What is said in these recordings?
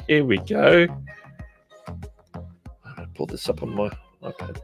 Here we go. I'm going to pull this up on my iPad.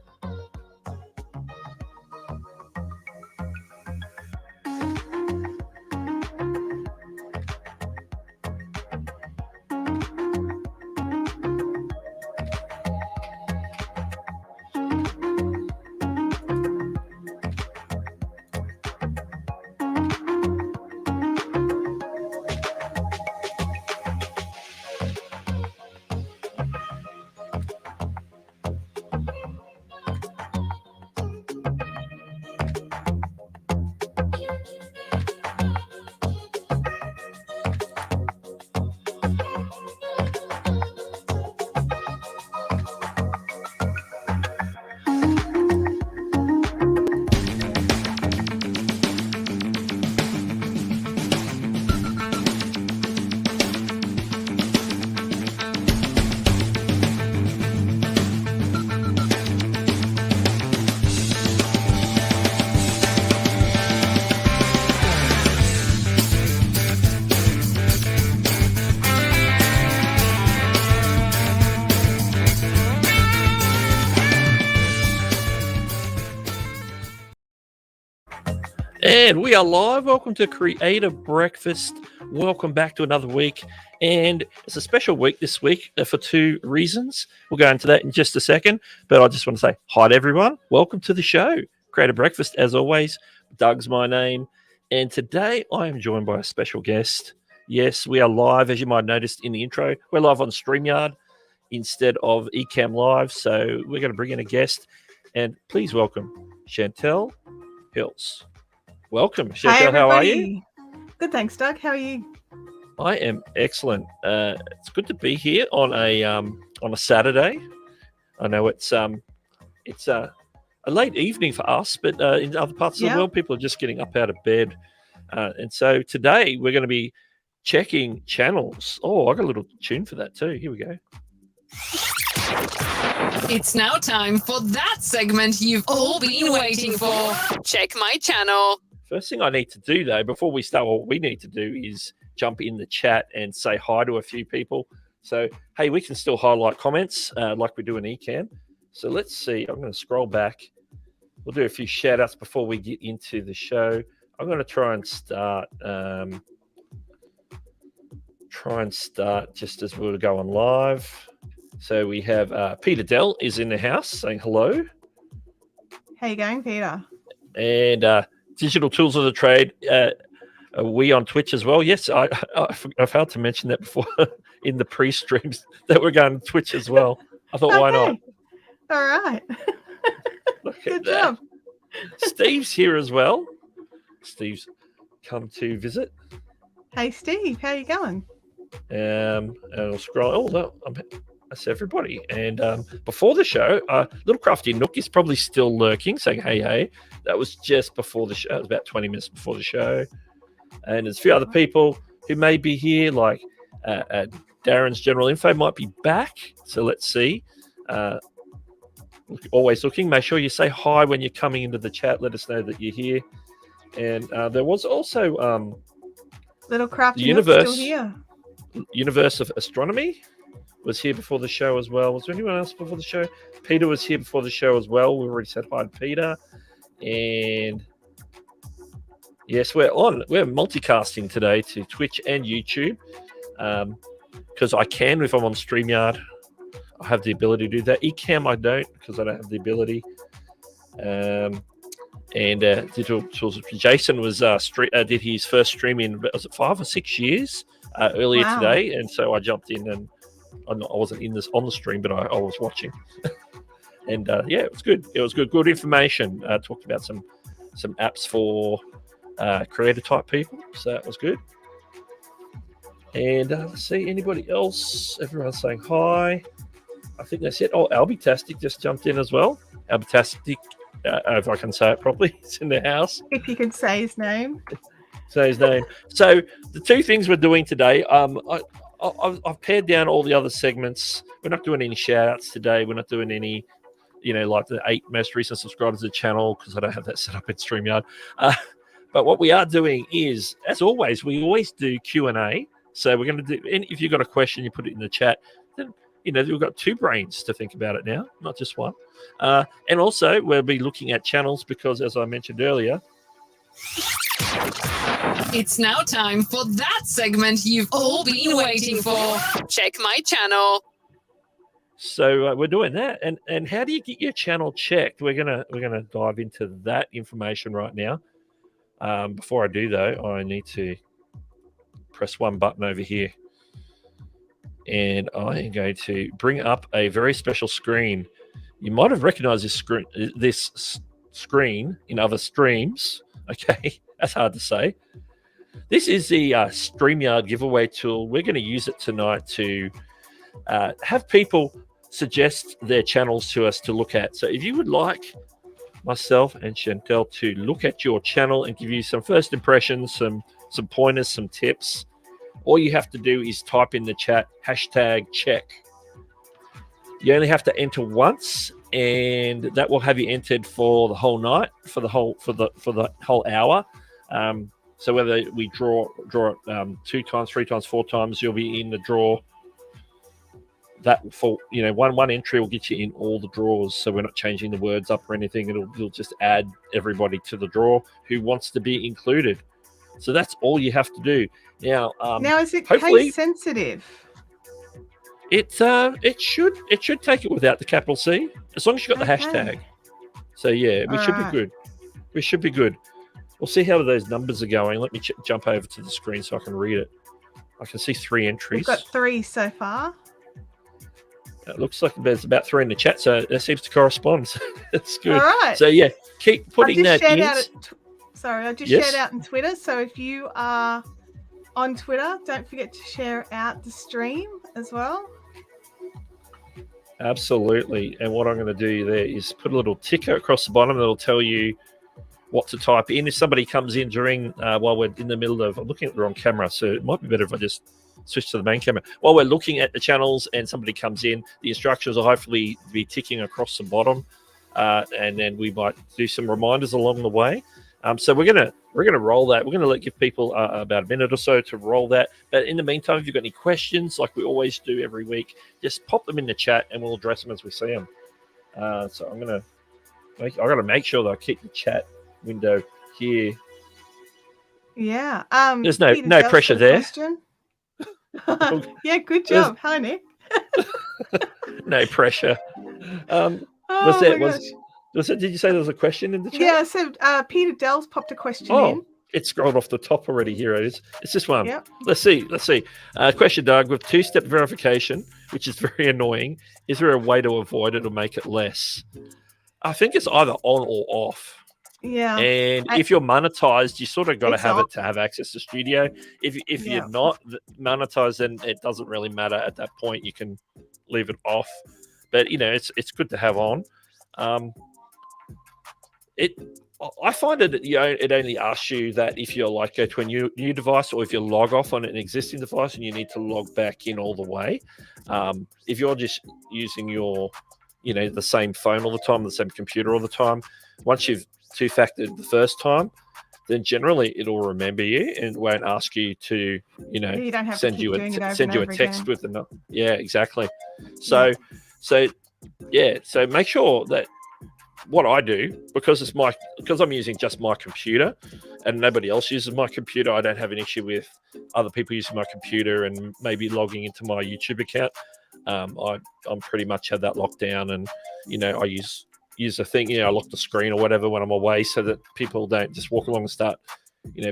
And we are live. Welcome to Creator Breakfast. Welcome back to another week. And it's a special week this week for two reasons. We'll go into that in just a second. But I just want to say hi to everyone. Welcome to the show. Creator Breakfast, as always. Doug's my name. And today I am joined by a special guest. Yes, we are live, as you might have noticed in the intro. We're live on StreamYard instead of Ecamm Live. So we're going to bring in a guest. And please welcome Chantel Hills. Welcome, Chantel. How are you? Good, thanks, Doug. How are you? I am excellent. It's good to be here on a Saturday. I know it's a late evening for us, but in other parts of the world, people are just getting up out of bed. And so today we're going to be checking channels. Oh, I got a little tune for that too. Here we go. It's now time for that segment you've all been waiting for. Check my channel. First thing I need to do, though, before we start, what we need to do is jump in the chat and say hi to a few people. So, hey, we can still highlight comments like we do in Ecamm. So let's see. I'm going to scroll back. We'll do a few shout-outs before we get into the show. I'm going to try and start just as we're going live. So we have Peter Dell is in the house saying hello. How you going, Peter? And Digital Tools of the Trade, are we on Twitch as well? Yes, I failed to mention that before in the pre-streams that we're going to Twitch as well. I thought, why not? All right. Good job. Steve's here as well. Steve's come to visit. Hey, Steve, how you going? And I'll scroll. Oh, that's everybody. And before the show, Little Crafty Nook is probably still lurking, saying, hey. That was just before the show. It was about 20 minutes before the show. And there's a few other people who may be here, like Darren's General Info might be back. So let's see. Always looking. Make sure you say hi when you're coming into the chat. Let us know that you're here. And there was also Little Crafty Nook still here. Universe of Astronomy was here before the show as well. Was there anyone else before the show? Peter was here before the show as well. We already said hi to Peter. And yes, we're multicasting today to Twitch and YouTube because I can if I'm on StreamYard. I have the ability to do that. Ecamm I don't because I don't have the ability. And Digital Tools. Jason was did his first stream in, was it 5 or 6 years earlier today, and so I jumped in and I wasn't on the stream, but I was watching. And it was good. It was good information. Talked about some apps for creator type people, so that was good. And let's see, anybody else? Everyone's saying hi. I think that's it. Oh, Albitastic just jumped in as well. Albitastic, if I can say it properly, it's in the house. If you could say his name. Say his name. So the two things we're doing today, I've pared down all the other segments. We're not doing any shout outs today. We're not doing any, like the 8 most recent subscribers to the channel because I don't have that set up in StreamYard. But what we are doing is, as always, we always do Q&A. So we're going to do, and if you've got a question, you put it in the chat. Then, we've got 2 brains to think about it now, not just one. And also, we'll be looking at channels because, as I mentioned earlier, it's now time for that segment you've all been waiting for. Check my channel. So we're doing that, and how do you get your channel checked? We're gonna dive into that information right now. Before I do though, I need to press one button over here, and I am going to bring up a very special screen. You might have recognized this screen in other streams. Okay, that's hard to say. This is the StreamYard giveaway tool. We're going to use it tonight to have people suggest their channels to us to look at. So if you would like myself and Chantel to look at your channel and give you some first impressions, some pointers, some tips, all you have to do is type in the chat #check. You only have to enter once, and that will have you entered for the whole night, for the whole hour. So whether we draw it 2 times, 3 times, 4 times, you'll be in the draw. That for one entry will get you in all the draws, so we're not changing the words up or anything. It'll just add everybody to the draw who wants to be included. So that's all you have to do. Now is it case sensitive? It should take it without the capital C, as long as you got the hashtag. So yeah, we should be good. We should be good. We'll see how those numbers are going. Let me jump over to the screen so I can read it. I can see 3 entries. We've got 3 so far. It looks like there's about 3 in the chat, so that seems to correspond. That's good. All right. So yeah, keep putting that in. I just shared out on Twitter. So if you are on Twitter, don't forget to share out the stream as well. Absolutely. And what I'm going to do there is put a little ticker across the bottom that'll tell you what to type in. If somebody comes in during while we're in the middle of, I'm looking at the wrong camera, so it might be better if I just switch to the main camera. While we're looking at the channels and somebody comes in, the instructions will hopefully be ticking across the bottom, and then we might do some reminders along the way. So we're gonna roll that. We're gonna give people about a minute or so to roll that. But in the meantime, if you've got any questions, like we always do every week, just pop them in the chat and we'll address them as we see them. So I gotta make sure that I keep the chat window here. Yeah. There's no pressure there. Yeah, good job. Hi, Nick. No pressure. Did you say there was a question in the chat? Yeah, so Peter Dell's popped a question in. It scrolled off the top already. Here it is. It's this one. Yep. Let's see. Question, Doug, with 2-step verification, which is very annoying, is there a way to avoid it or make it less? I think it's either on or off. Yeah. And if you're monetized, you sort of got to have it to have access to Studio. If you're not monetized, then it doesn't really matter at that point. You can leave it off. But it's good to have on. I find it only asks you that if you're go to a new device, or if you log off on an existing device and you need to log back in all the way. If you're just using your the same phone all the time, the same computer all the time, once you've 2-factored the first time, then generally it'll remember you and won't ask you to you don't have send to you a text again. with the exactly. So make sure that what I do, because I'm using just my computer and nobody else uses my computer, I don't have an issue with other people using my computer and maybe logging into my YouTube account. I'm pretty much had that locked down, and I use a thing, I lock the screen or whatever when I'm away, so that people don't just walk along and start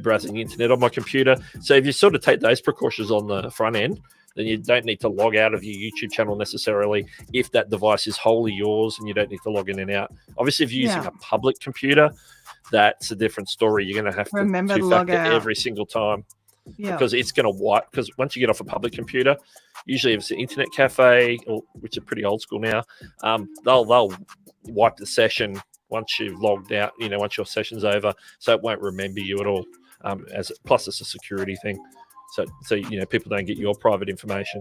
browsing the internet on my computer. So if you sort of take those precautions on the front end, then you don't need to log out of your YouTube channel necessarily if that device is wholly yours, and you don't need to log in and out. Obviously, if you're using a public computer, that's a different story. You're going to have to remember to log out every single time. Because it's going to wipe. Because once you get off a public computer, usually if it's an internet cafe, which are pretty old school now, they'll wipe the session once you've logged out. Once your session's over, so it won't remember you at all. Plus, it's a security thing, so people don't get your private information.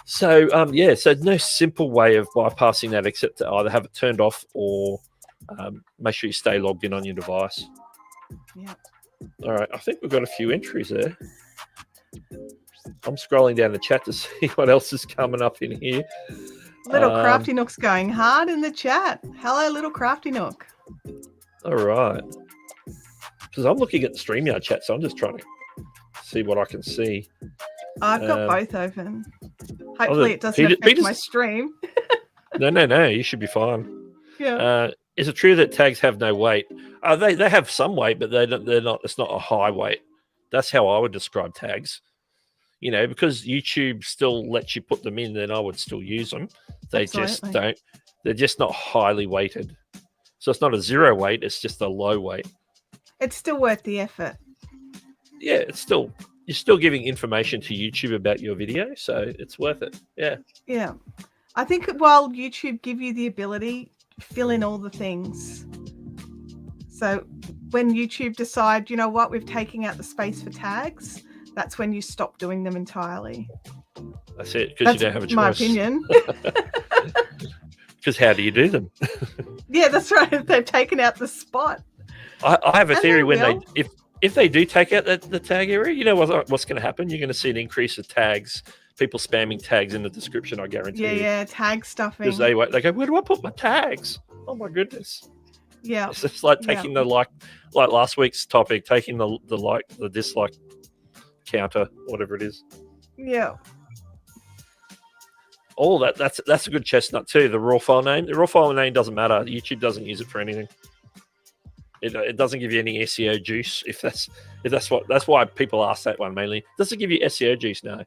So so no simple way of bypassing that except to either have it turned off or make sure you stay logged in on your device. Yeah. All right, I think we've got a few entries there. I'm scrolling down the chat to see what else is coming up in here. Little Crafty Nook's going hard in the chat. Hello, Little Crafty Nook. All right. Because I'm looking at the StreamYard chat, so I'm just trying to see what I can see. I've got both open. Hopefully it doesn't affect my stream. No. You should be fine. Yeah. Is it true that tags have no weight? They have some weight, but they're not. It's not a high weight. That's how I would describe tags. You know, because YouTube still lets you put them in, then I would still use them. They just don't. They're just not highly weighted. So it's not a zero weight. It's just a low weight. It's still worth the effort. Yeah, you're still giving information to YouTube about your video, so it's worth it. Yeah. Yeah. I think while YouTube give you the ability, fill in all the things. So when YouTube decide, you know what, we've taken out the space for tags, that's when you stop doing them entirely. That's it, because you don't have a choice. My opinion. Because how do you do them? Yeah, that's right. They've taken out the spot. I have a theory when if they do take out the tag area, you know what's going to happen? You're going to see an increase of tags, people spamming tags in the description, I guarantee you. Yeah, tag stuffing. Because they go, where do I put my tags? Oh my goodness. Yeah. It's just like taking the like last week's topic, taking the dislike counter, whatever it is. Yeah. All that's a good chestnut too. The raw file name. The raw file name doesn't matter. YouTube doesn't use it for anything. It doesn't give you any SEO juice. That's why people ask that one mainly. Does it give you SEO juice? No.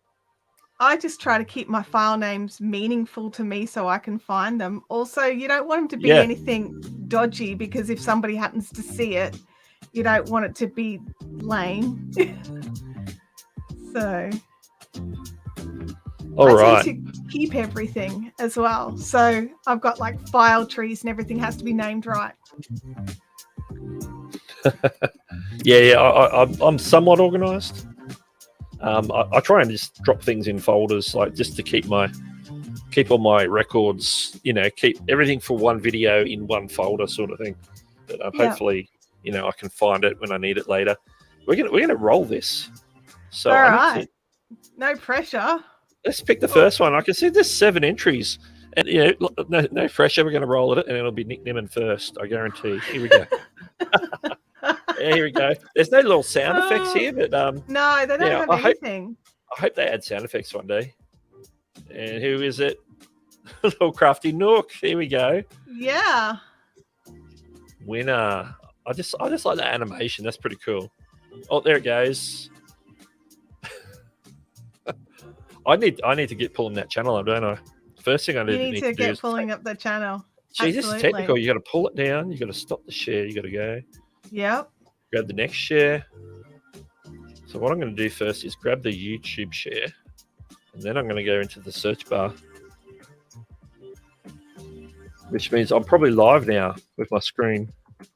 I just try to keep my file names meaningful to me so I can find them. Also, you don't want them to be anything dodgy, because if somebody happens to see it, you don't want it to be lame. So I tend to keep everything as well. So I've got like file trees and everything has to be named right. I'm somewhat organized. I try and just drop things in folders, like just to keep all my records, you know, keep everything for one video in one folder sort of thing. But hopefully, you know, I can find it when I need it later. We're gonna roll this. So all right, no pressure. Let's pick the first one. I can see there's 7 entries, and you know, no pressure. We're gonna roll it, and it'll be Nick Nimmin first. I guarantee. Here we go. Yeah, here we go. There's no little sound effects here, but no, they don't have anything. I hope they add sound effects one day. And who is it? Little Crafty Nook. Here we go. Yeah. Winner. I just like the animation. That's pretty cool. Oh, there it goes. I need to get pulling that channel up, don't I? First thing I need to get pulling up the channel. Gee, this is technical. You got to pull it down. You got to stop the share. You got to go. Yep. Grab the next share. So what I'm going to do first is grab the YouTube share, and then I'm going to go into the search bar, which means I'm probably live now with my screen.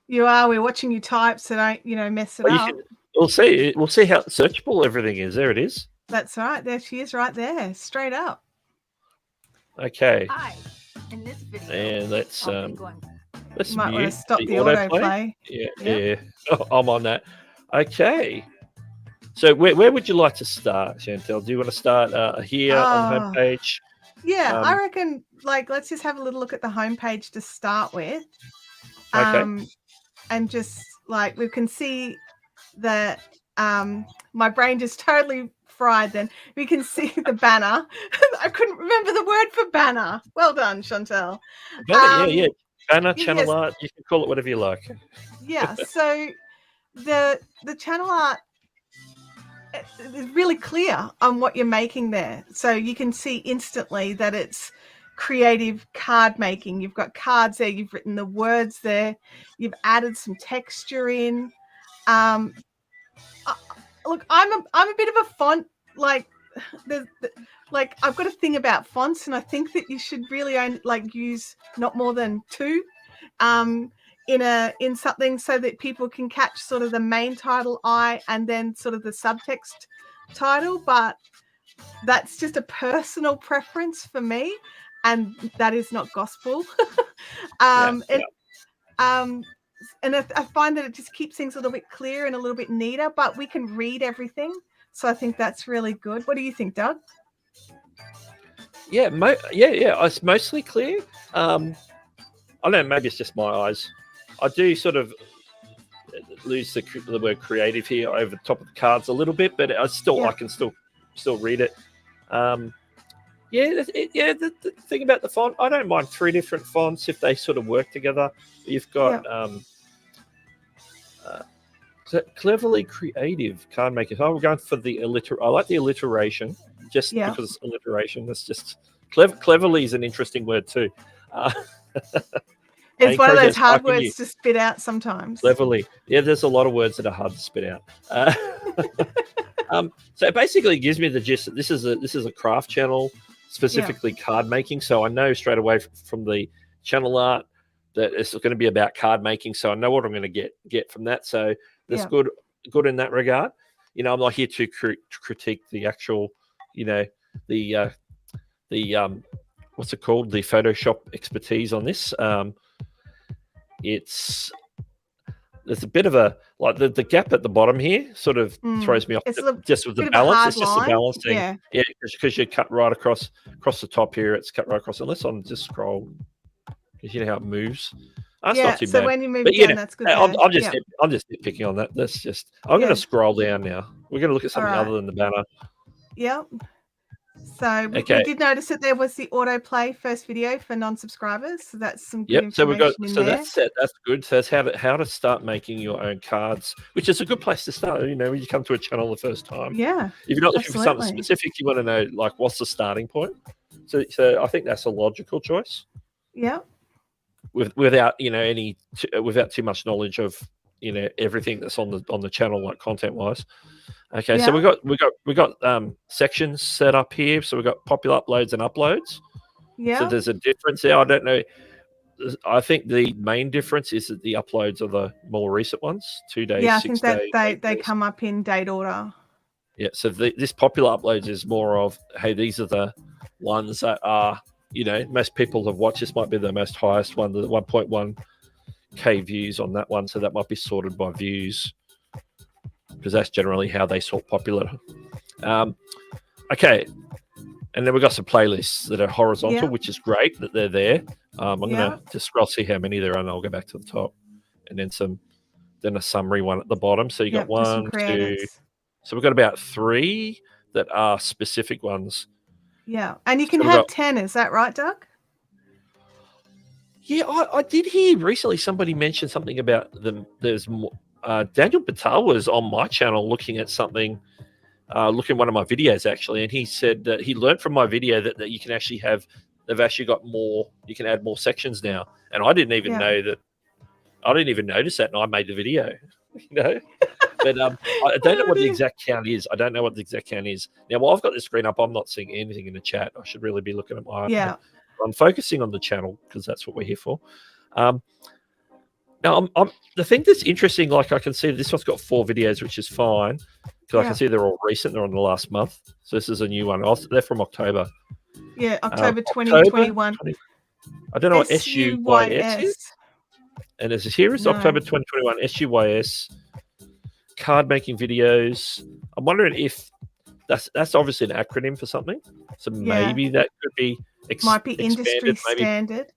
You are. We're watching you type, so don't mess it up. We'll see. We'll see how searchable everything is. There it is. That's right. There she is, right there, straight up. Okay. Hi. In this video, and let's you might want to stop the autoplay. Yeah. Oh, I'm on that. Okay. So where would you like to start, Chantel? Do you want to start here on the homepage? Yeah, I reckon let's just have a little look at the homepage to start with. Okay. And just we can see that my brain just totally fried then. We can see the banner. I couldn't remember the word for banner. Well done, Chantel. Banner, yeah. Banner, channel art, you can call it whatever you like. Yeah, so the channel art is really clear on what you're making there. So you can see instantly that it's creative card making. You've got cards there, you've written the words there, you've added some texture in. Look, I'm a bit of a font I've got a thing about fonts, and I think that you should really use not more than 2 in something, so that people can catch sort of the main title and then sort of the subtext title. But that's just a personal preference for me, and that is not gospel. And I find that it just keeps things a little bit clearer and a little bit neater, but we can read everything. So I think that's really good. What do you think, Doug? Yeah, it's mostly clear. I don't know, maybe it's just my eyes. I do sort of lose the word creative here over the top of the cards a little bit, but I can still read it. The thing about the font, I don't mind 3 different fonts if they sort of work together. You've got cleverly creative card makers. I'm going for the I like the alliteration, just because it's alliteration. That's just cleverly is an interesting word too. It's one of those hard words to spit out sometimes. Cleverly. Yeah, there's a lot of words that are hard to spit out. So it basically gives me the gist that this is a craft channel, specifically card making. So I know straight away from the channel art that it's going to be about card making. So I know what I'm going to get from that. So that's good in that regard. I'm not here to critique the actual, the what's it called? The Photoshop expertise on this. There's a bit of a the gap at the bottom here sort of throws me off. Just with the balance, it's just a balancing. Yeah, because you cut right across the top here. It's cut right across. Unless I'm just scroll, because you know how it moves. That's not too bad. When you move down, that's good. I'm just picking on that. That's just. I'm going to scroll down now. We're going to look at something other than the banner. Yep. So we did notice that there was the autoplay first video for non-subscribers. So that's some good information in there. That's good. So that's how to start making your own cards, which is a good place to start. When you come to a channel the first time. Yeah. If you're not looking for something specific, you want to know what's the starting point. So I think that's a logical choice. Yeah. Without without too much knowledge of everything that's on the channel, like content wise. Okay, so we got sections set up here. So we've got popular uploads and uploads. Yeah. So there's a difference there. I don't know. I think the main difference is that the uploads are the more recent ones, 2 days. Yeah, I think that they come up in date order. Yeah. So this popular uploads is more of, hey, these are the ones that are most people have watched. This might be the most highest one, the 1.1K views on that one. So that might be sorted by views, because that's generally how they sort popular. Okay. And then we've got some playlists that are horizontal, which is great that they're there. I'm going to just scroll, see how many there are, and I'll go back to the top. And then a summary one at the bottom. So you got 1, 2. So we've got about 3 that are specific ones. Yeah. And you can have 10. Is that right, Doug? Yeah, I did hear recently somebody mention something about them. There's more. Daniel Batal was on my channel looking at something, looking at one of my videos actually, and he said that he learned from my video that you can actually they've actually got more, you can add more sections now. And I didn't even know that. I didn't even notice that, and I made the video, But I don't know what the exact count is. Now, while I've got this screen up, I'm not seeing anything in the chat. I should really be looking at my iPad. I'm focusing on the channel because that's what we're here for. Now, the thing that's interesting, I can see this one's got 4 videos, which is fine, because I can see they're all recent. They're on the last month. So this is a new one. They're from October. Yeah, October 2021. I don't know what SUYS is. And as here is October 2021, SUYS, card making videos. I'm wondering if that's obviously an acronym for something. So maybe that could be might be industry standard.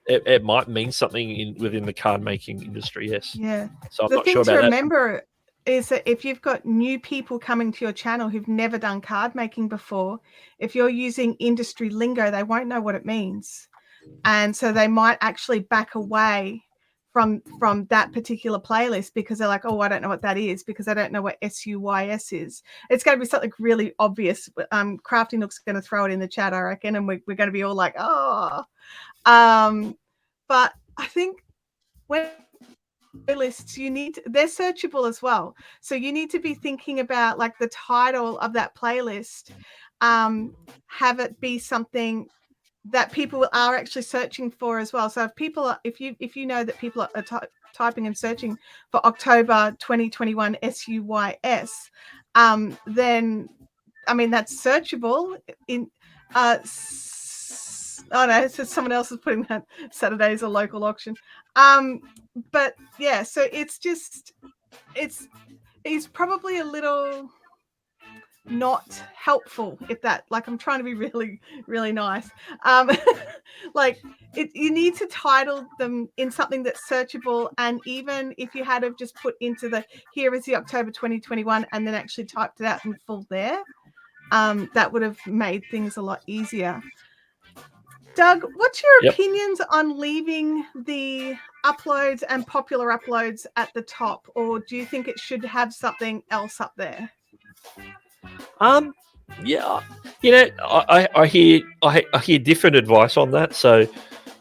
It might mean something within the card making industry, yes. Yeah. So I'm not sure about that. The thing to remember is that if you've got new people coming to your channel who've never done card making before, if you're using industry lingo, they won't know what it means. And so they might actually back away from that particular playlist because they're like, oh, I don't know what that is, because I don't know what SUYS is. It's going to be something really obvious. Crafty Nook's going to throw it in the chat, I reckon, and we're going to be all like, oh. But I think when playlists, they're searchable as well. So you need to be thinking about the title of that playlist, have it be something that people are actually searching for as well. So if you know that people are typing and searching for October 2021 SUYS, then that's searchable in oh no, so someone else is putting that Saturday's a local auction. But yeah, so it's probably a little not helpful. If that, like, I'm trying to be really, really nice. Like, you need to title them in something that's searchable. And even if you had have just put into the, here is the October 2021, and then actually typed it out in full there, that would have made things a lot easier. Doug, what's your opinions on leaving the uploads and popular uploads at the top, or do you think it should have something else up there? Yeah, you know, I hear different advice on that. So,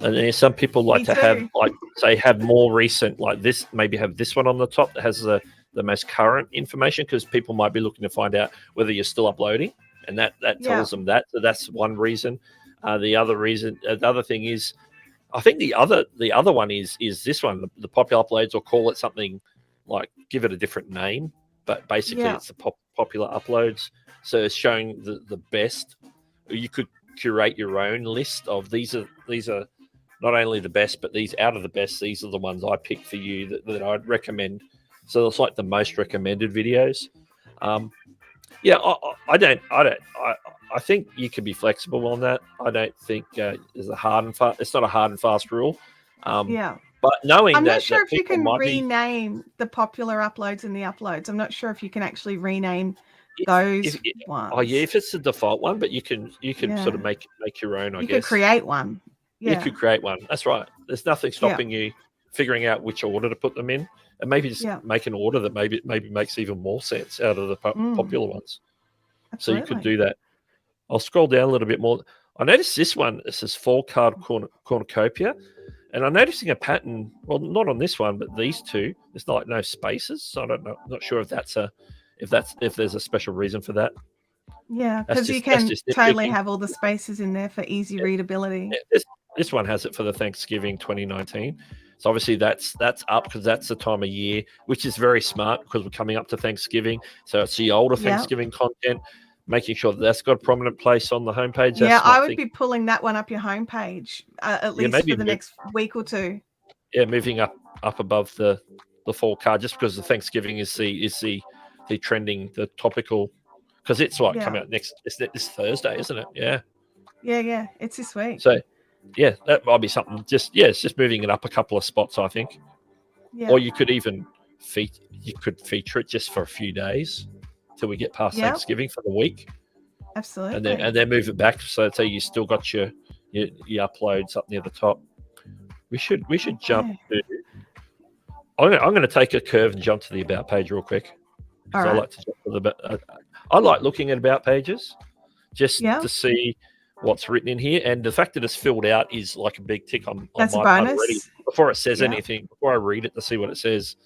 and there's some people like to have, like, say, have more recent, like this, maybe have this one on the top that has the most current information, because people might be looking to find out whether you're still uploading, and that tells them that. So that's one reason. The other thing is, I think the other one is this one, the popular uploads, or call it something like, give it a different name, but basically it's the popular uploads. So it's showing the best. You could curate your own list of these are not only the best, but these out of the best, these are the ones I picked for you that I'd recommend. So it's like the most recommended videos. I think you can be flexible on that. I don't think there's a hard and fast. It's not a hard and fast rule. But knowing I'm that, not sure if you can rename the popular uploads and the uploads. I'm not sure if you can actually rename those ones. Oh yeah, if it's the default one, but you can sort of make your own. I guess you could create one. You could create one. That's right. There's nothing stopping you figuring out which order to put them in, and maybe just make an order that maybe makes even more sense out of the popular ones. Absolutely. So you could do that. I'll scroll down a little bit more. I noticed this one. It says Fall Card Cornucopia, and I'm noticing a pattern. Well, not on this one, but these two. There's like no spaces. So I don't know. I'm not sure if there's a special reason for that. Yeah, because you can totally have all the spaces in there for easy readability. Yeah, this one has it for the Thanksgiving 2019. So obviously that's up, because that's the time of year, which is very smart, because we're coming up to Thanksgiving. So it's the older Thanksgiving content, making sure that's got a prominent place on the homepage. I would be pulling that one up your homepage at least for the next week or two. Yeah, moving up above the fall card, just because the Thanksgiving is the trending, the topical, because it's like coming out this Thursday, isn't it? Yeah, it's this week. So yeah, that might be something. It's just moving it up a couple of spots, I think. Or you could even feature it just for a few days till we get past Thanksgiving for the week. Absolutely. And then move it back, so you still got your uploads up near the top. We should jump to. I'm going to take a curve and jump to the about page real quick. Right. I like to jump to I like looking at about pages just to see what's written in here, and the fact that it's filled out is like a big tick on my part already. Before it says anything, before I read it to see what it says.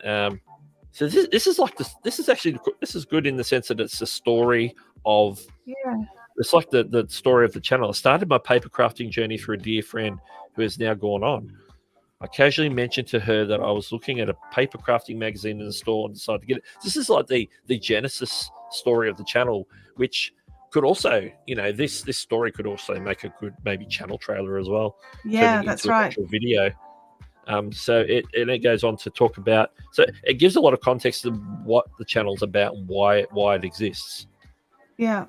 So this is good in the sense that it's the story of. It's like the story of the channel. I started my paper crafting journey through a dear friend who has now gone on. I casually mentioned to her that I was looking at a paper crafting magazine in the store and decided to get it. This is like the genesis story of the channel, which could also, this story could also make a good maybe channel trailer as well. Yeah, that's right. Video. So it goes on to talk about. So it gives a lot of context of what the channel's about and why it exists. Yeah.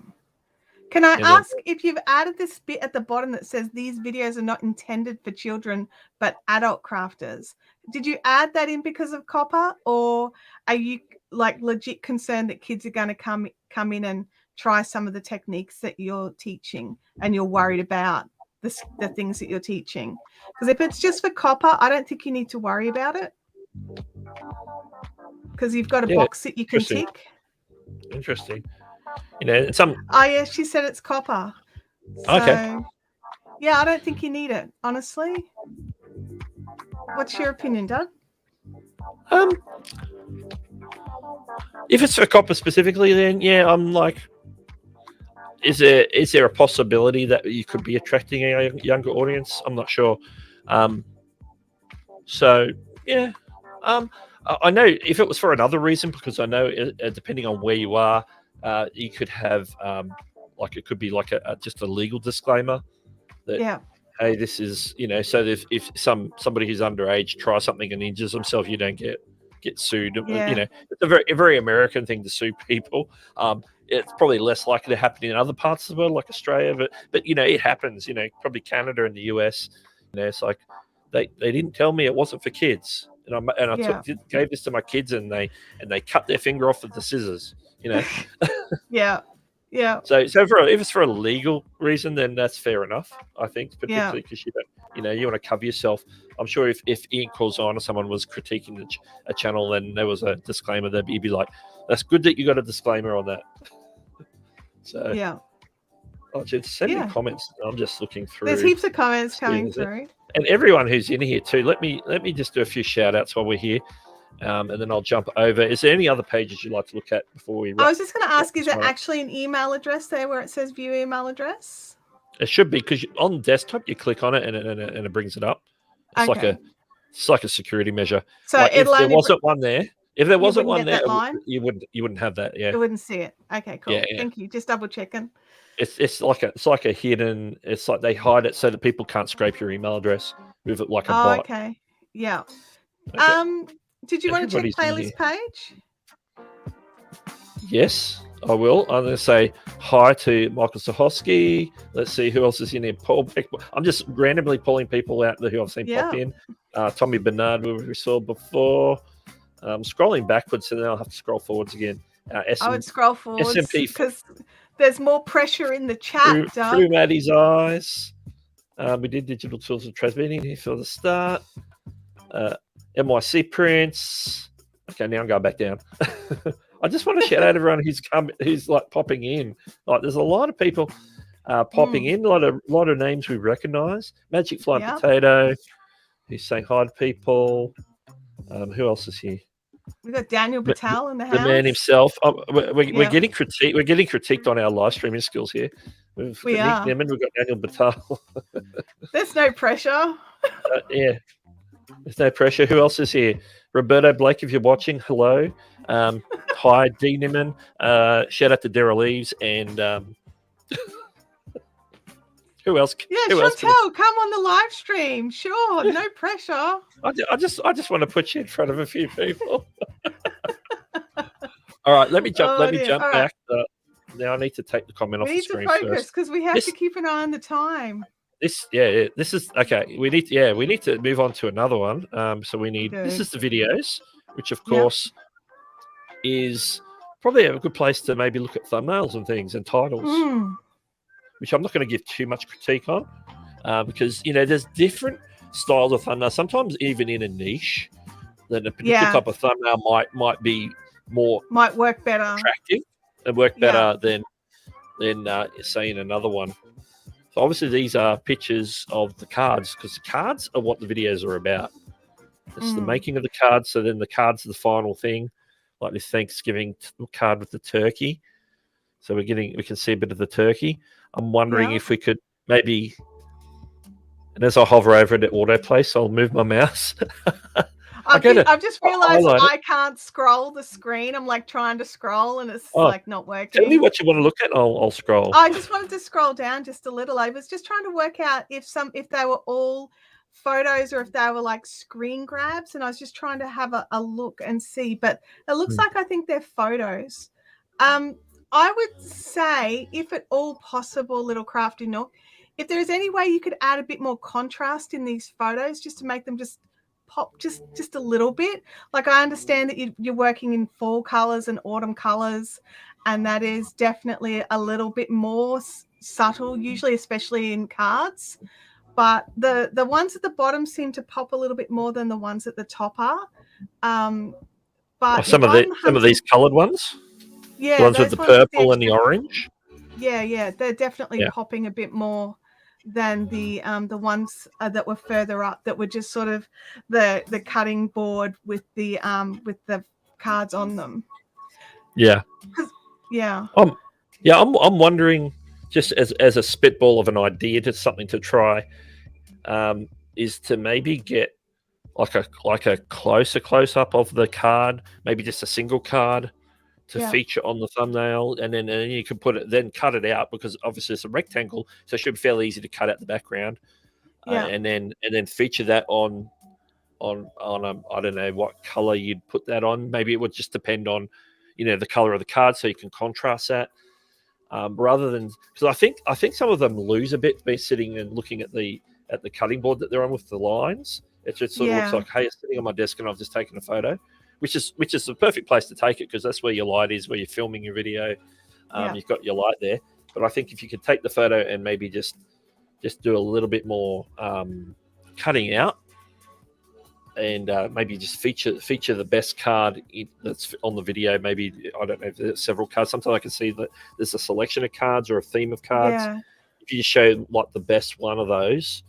Can I ask if you've added this bit at the bottom that says these videos are not intended for children but adult crafters? Did you add that in because of copper, or are you like legit concerned that kids are going to come in and try some of the techniques that you're teaching, and you're worried about the things that you're teaching? Because if it's just for copper, I don't think you need to worry about it, because you've got a box that you can tick. Interesting. She said it's copper. So, okay. Yeah, I don't think you need it, honestly. What's your opinion, Doug? If it's for copper specifically, then I'm like, is there a possibility that you could be attracting a younger audience? I'm not sure. I know if it was for another reason, because I know depending on where you are, you could have it could be like just a legal disclaimer that hey, this is so if somebody who's underage tries something and injures themselves, you don't get get sued. Yeah. You know, it's a very American thing to sue people. It's probably less likely to happen in other parts of the world, like Australia, but you know, it happens. You know, probably Canada and the US. You know, it's like they didn't tell me it wasn't for kids, and I gave this to my kids, and they cut their finger off with the scissors. You know. Yeah. Yeah. So if it's for a legal reason, then that's fair enough, I think, particularly because you don't, you know, you want to cover yourself. I'm sure if Ian calls on or someone was critiquing a channel and there was a disclaimer, then you'd be like, "That's good that you got a disclaimer on that." So yeah. Oh, just send me comments. I'm just looking through. There's heaps of comments coming through. And everyone who's in here too. Let me just do a few shout outs while we're here. And then I'll jump over. Is there any other pages you'd like to look at before we wrap? I was just going to ask, is there actually an email address there where it says view email address? It should be, because on desktop you click on it and it brings it up. It's like a security measure. So like if there wasn't one there, you wouldn't have that. Yeah, you wouldn't see it. Okay, cool. Yeah. Thank you. Just double checking. It's like a hidden. It's like they hide it so that people can't scrape your email address with it like a bot. Okay. Yeah. Okay. Did you want to check playlist page? Yes, I will. I'm going to say hi to Michael Sahosky. Let's see who else is in here. Paul Beck. I'm just randomly pulling people out who I've seen pop in. Tommy Bernard, who we saw before. Scrolling backwards, and then I'll have to scroll forwards again. I would scroll forwards because there's more pressure in the chat. Through Maddie's eyes. We did digital tools and transmitting here for the start. NYC Prince. Okay, now I'm going back down. I just want to shout out everyone who's like popping in. Like, there's a lot of people popping in. A lot of names we recognise. Magic Fly Potato, who's saying hi to people. Who else is here? We've got Daniel Patel in the house. The man himself. We're getting critiqued. We're getting critiqued on our live streaming skills here. We've got Nick Nimmin, we've got Daniel Patel. There's no pressure. Yeah. There's no pressure. Who else is here? Roberto Blake, if you're watching, hello. Hi, D. Nimmin. Shout out to Daryl Eves and who else? Yeah, Chantel, come on the live stream. Sure, no pressure. I just want to put you in front of a few people. All right, let me jump. Let me jump back. Now I need to take the comment off the screen first. We need to focus because we have to keep an eye on the time. This is okay. We need to move on to another one. So we need this is the videos, which of course is probably a good place to maybe look at thumbnails and things and titles, which I'm not going to give too much critique on, because there's different styles of thumbnail. Sometimes even in a niche, that a particular type of thumbnail might work better, attractive, and work better than say in another one. So obviously these are pictures of the cards, because the cards are what the videos are about. It's the making of the cards. So then the cards are the final thing, like this Thanksgiving card with the turkey. So we can see a bit of the turkey. I'm wondering if we could maybe, and as I hover over it at autoplay, so I'll move my mouse. I've just realised I can't scroll the screen. I'm like trying to scroll and it's like not working. Tell me what you want to look at. I'll scroll. I just wanted to scroll down just a little. I was just trying to work out if they were all photos or if they were like screen grabs, and I was just trying to have a look and see. But it looks like I think they're photos. I would say, if at all possible, Little Crafty Nook, if there's any way you could add a bit more contrast in these photos, just to make them just pop just a little bit. Like, I understand that you're working in fall colors and autumn colors, and that is definitely a little bit more subtle, usually, especially in cards. But the ones at the bottom seem to pop a little bit more than the ones at the top are. But some of these colored ones, the ones with the purple and the orange. Yeah, they're definitely popping a bit more than the ones that were further up, that were just sort of the cutting board with the cards on them. I'm wondering, just as a spitball of an idea, just something to try, is to maybe get like a close up of the card, maybe just a single card to feature on the thumbnail, and then you can cut it out, because obviously it's a rectangle, so it should be fairly easy to cut out the background, and then feature that on I don't know what color you'd put that on. Maybe it would just depend on, the color of the card, so you can contrast that. Rather than, because I think some of them lose a bit by sitting and looking at the cutting board that they're on with the lines. It just sort of looks like, hey, it's sitting on my desk and I've just taken a photo, which is the perfect place to take it, because that's where your light is, where you're filming your video. You've got your light there. But I think if you could take the photo and maybe just do a little bit more cutting out, and maybe just feature the best card that's on the video. Maybe, I don't know if there's several cards. Sometimes I can see that there's a selection of cards or a theme of cards. Yeah. If you just show like the best one of those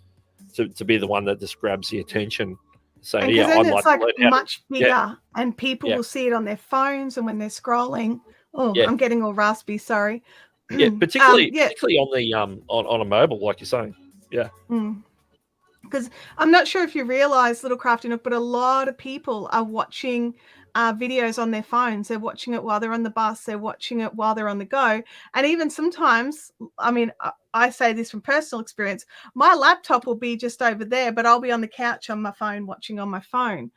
to be the one that just grabs the attention. So and yeah, then I'd it's like much bigger, and people will see it on their phones and when they're scrolling. Oh, I'm getting all raspy. Sorry. Yeah, particularly on the on a mobile, like you're saying. Yeah. Because I'm not sure if you realize, Little Crafty Nook, but a lot of people are watching videos on their phones. They're watching it while they're on the bus. They're watching it while they're on the go. And even sometimes, I mean, I say this from personal experience, my laptop will be just over there, but I'll be on the couch on my phone, watching on my phone.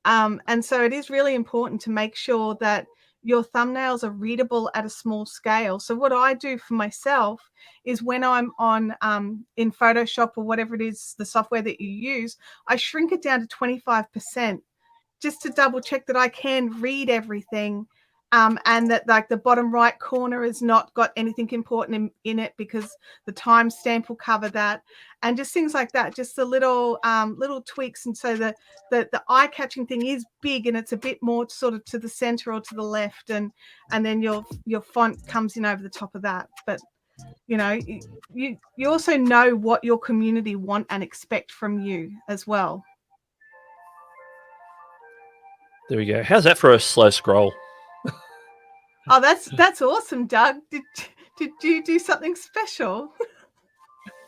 And so it is really important to make sure that your thumbnails are readable at a small scale. So what I do for myself is, when I'm on in Photoshop or whatever it is, the software that you use, I shrink it down to 25%, just to double check that I can read everything, and that like the bottom right corner has not got anything important in it, because the timestamp will cover that, and just things like that. Just the little tweaks, and so the eye-catching thing is big, and it's a bit more sort of to the center or to the left, and then your font comes in over the top of that. But you also know what your community want and expect from you as well. There we go. How's that for a slow scroll? Oh, that's awesome, Doug. Did you do something special?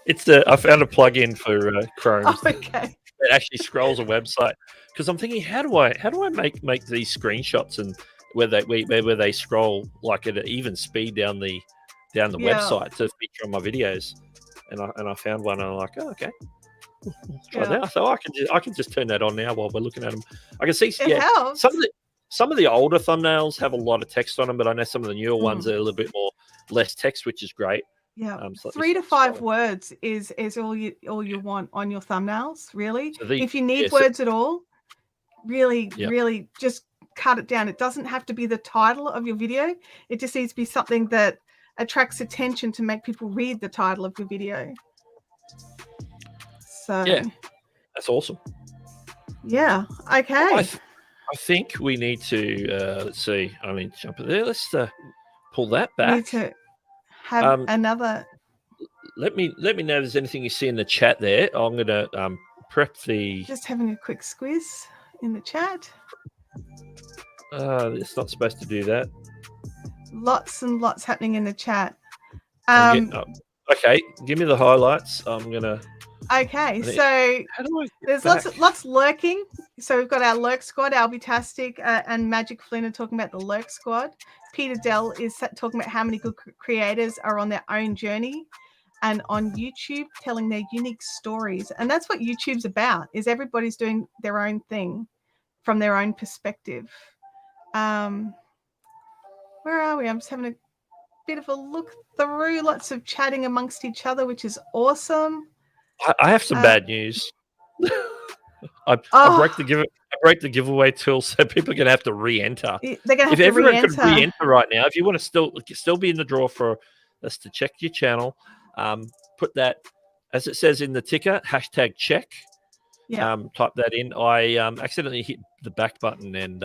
I found a plugin for Chrome. Oh, okay. It actually scrolls a website, because I'm thinking, how do I make these screenshots, and where they scroll like at an even speed down the website to feature on my videos, and I found one, and I'm like, oh, okay. Let's try that. So I can just turn that on now while we're looking at them. I can see helps. some of the older thumbnails have a lot of text on them, but I know some of the newer ones are a little bit less text, which is great. Yeah, 3 to 5 words is all you want on your thumbnails, really. So if you need words at all, really just cut it down. It doesn't have to be the title of your video. It just needs to be something that attracts attention to make people read the title of your video. So yeah, that's awesome. Yeah. Okay. I think we need to let's see. I need to jump in there. Let's pull that back. We need to have another. Let me know if there's anything you see in the chat there. I'm gonna prep the. Just having a quick squiz in the chat. It's not supposed to do that. Lots and lots happening in the chat. Okay, give me the highlights. I'm gonna. Okay, so there's lots lurking. So we've got our lurk squad, Albitastic and Magic Flynn are talking about the lurk squad. Peter Dell is talking about how many good creators are on their own journey and on YouTube telling their unique stories. And that's what YouTube's about, is everybody's doing their own thing from their own perspective. Where are we? I'm just having a bit of a look through. Lots of chatting amongst each other, which is awesome. I have some bad news. I break the giveaway tool, so people are going to have to re-enter. They're going to have if to everyone re-enter. could re-enter right now, if you want to still be in the draw for us to check your channel, put that, as it says in the ticker, #check. Yeah. Type that in. I accidentally hit the back button and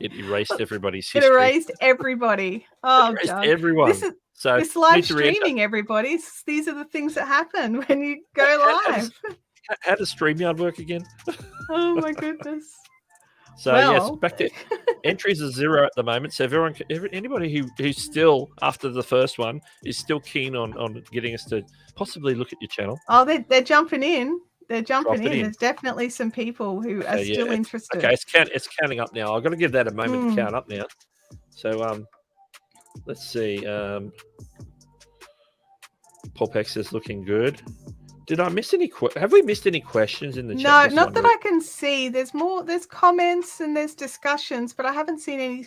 it erased everybody's history. It erased everybody. Oh, it erased everyone. This live streaming, everybody. These are the things that happen when you go live. How does StreamYard work again? Oh my goodness. So yes, back to entries are 0 at the moment. So anybody who's still after the first one is still keen on getting us to possibly look at your channel. Oh, they're jumping in. They're jumping in. There's definitely some people who are still interested. Okay, it's counting up now. I've got to give that a moment to count up now. So let's see. Pulpex is looking good. Did I miss any? Have we missed any questions in the chat? No, Just not that wondering. I can see. There's comments and there's discussions, but I haven't seen any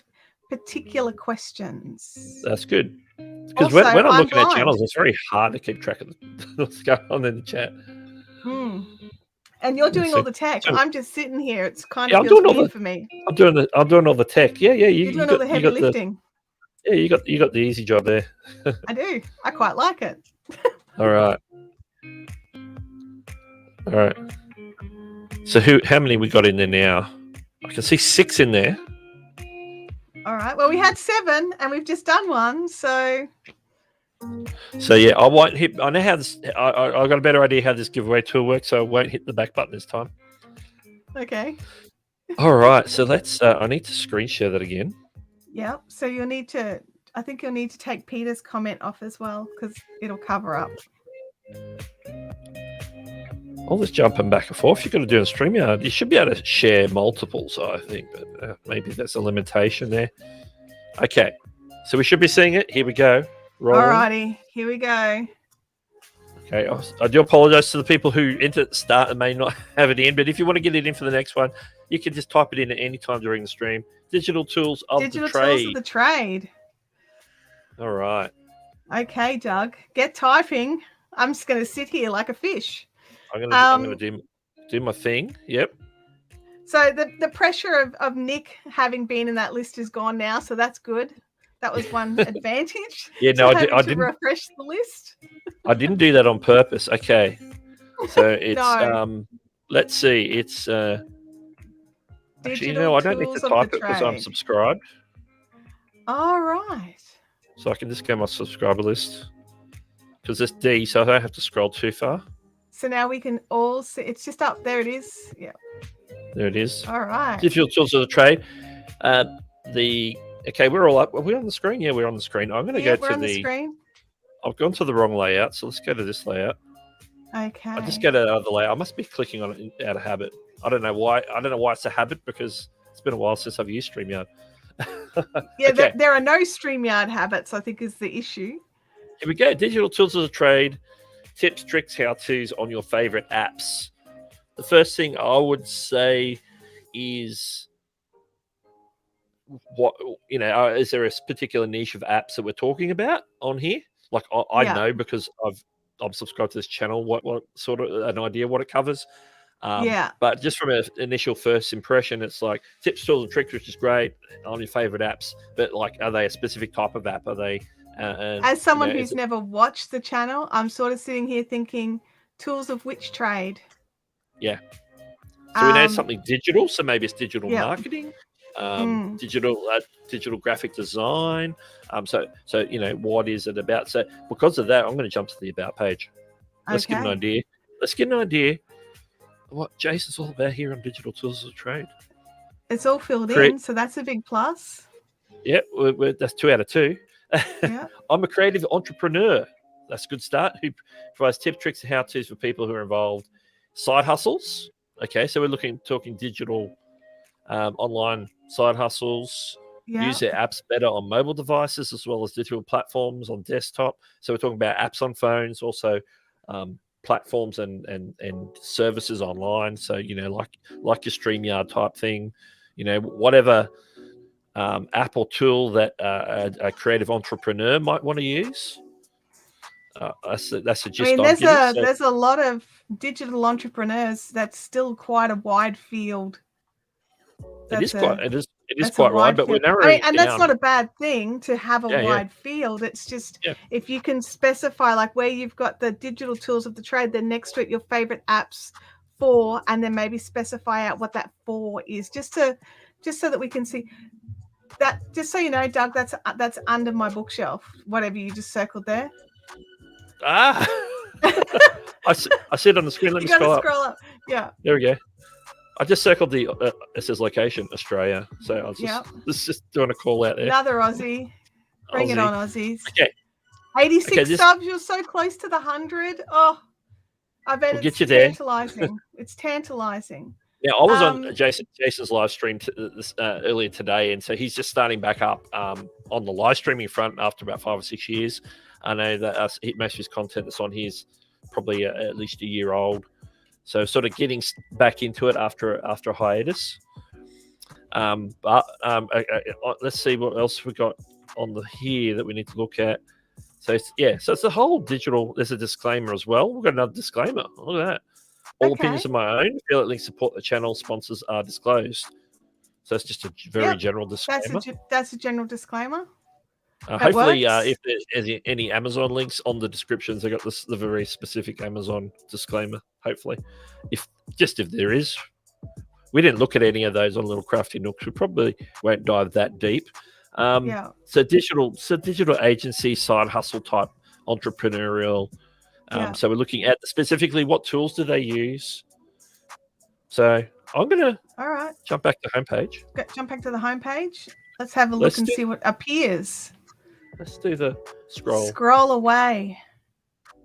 particular questions. That's good. Because Also, when I'm I'm looking at blind. channels, it's very hard to keep track of what's going on in the chat. And you're doing all So- the tech. so- I'm just sitting here. It's kind Yeah, of I'm feels doing all weird the- for me. I'm doing all the tech. Yeah. You're doing all the heavy lifting. You got the easy job there. I do. I quite like it. All right. So how many we got in there now? I can see 6 in there. All right. Well, we had 7 and we've just done one. So Yeah, I won't hit. I know how this. I got a better idea how this giveaway tool works, so I won't hit the back button this time. okay. All right. So let's. I need to screen share that again. Yeah. So I think you'll need to take Peter's comment off as well because it'll cover up. All this jumping back and forth you've got to do in StreamYard. You should be able to share multiples, I think, but maybe that's a limitation there. Okay, so we should be seeing it. Here we go. Rolling. Alrighty, here we go. Okay, I do apologise to the people who enter at the start and may not have it in, but if you want to get it in for the next one, you can just type it in at any time during the stream. Digital tools of the trade. All right. Okay, Doug, get typing. I'm just going to sit here like a fish. I'm going to do my thing. Yep. So the pressure of Nick having been in that list is gone now, so that's good. That was one advantage. Yeah, no, I didn't refresh the list. I didn't do that on purpose. Okay. So it's let's see. It's actually, I don't need to type it because I'm subscribed. All right. So I can just go my subscriber list because it's D, so I don't have to scroll too far. So now we can all see. It's just up there. It is. Yeah. There it is. All right. Digital tools of the trade. Okay, we're all up. Are we on the screen? Yeah, we're on the screen. I'm going to go to the screen. I've gone to the wrong layout, so let's go to this layout. Okay. I just go to the other layout. I must be clicking on it out of habit. I don't know why. I don't know why it's a habit because it's been a while since I've used StreamYard. Yeah, okay. there are no StreamYard habits, I think, is the issue. Here we go. Digital tools of the trade. Tips, tricks, how-tos on your favorite apps. The first thing I would say is, is there a particular niche of apps that we're talking about on here? Like I know because I'm subscribed to this channel. What sort of an idea what it covers? But just from an initial first impression, it's like tips, tools, and tricks, which is great on your favorite apps. But like, are they a specific type of app? Are they? As someone who's never watched the channel, I'm sort of sitting here thinking, tools of which trade? Yeah. So we know something digital, so maybe it's digital marketing, digital graphic design. So what is it about? So because of that, I'm going to jump to the about page. Let's get an idea. Let's get an idea what Jason's all about here on digital tools of the trade. It's all filled in, so that's a big plus. Yeah, that's 2 out of 2. Yeah. I'm a creative entrepreneur. That's a good start. Who provides tips, tricks, and how-tos for people who are involved. Side hustles. Okay, so we're talking digital online side hustles. Use their apps better on mobile devices as well as digital platforms on desktop. So we're talking about apps on phones, also platforms and services online. So like your StreamYard type thing. Whatever app or tool that a creative entrepreneur might want to use. That's a gist. There's a lot of digital entrepreneurs. That's still quite a wide field. It is quite wide, but we're narrowing. And that's not a bad thing to have a wide field. It's just if you can specify like where you've got the digital tools of the trade, then next to it your favorite apps for, and then maybe specify out what that for is, just so that we can see. That, just so you know, Doug, that's under my bookshelf. Whatever you just circled there. I see it on the screen. Let me scroll up. Yeah. There we go. I just circled the it says location Australia. So I was just doing a call out there. Another Aussie. Bring it on, Aussies. Okay. 86 subs. You're so close to the 100. Oh, I bet we'll it's get you tantalizing. It's tantalizing. Yeah, I was on Jason's live stream earlier today, and so he's just starting back up on the live streaming front after about 5 or 6 years. I know that most of his content that's on here is probably at least a year old. So sort of getting back into it after a hiatus. Let's see what else we got on here that we need to look at. So it's the whole digital. There's a disclaimer as well. We've got another disclaimer. Look at that. All opinions of my own. Affiliate support the channel. Sponsors are disclosed. So it's just a very general disclaimer. That's a general discllaimer. Hopefully, if there's any Amazon links on the descriptions, I got the very specific Amazon disclaimer. Hopefully, if there is, we didn't look at any of those on Little Crafty Nooks. We probably won't dive that deep. So digital agency, side hustle type entrepreneurial. So we're looking at specifically what tools do they use. So I'm gonna jump back to homepage. Jump back to the homepage. Let's have a look and see what appears. Let's do the scroll. Scroll away.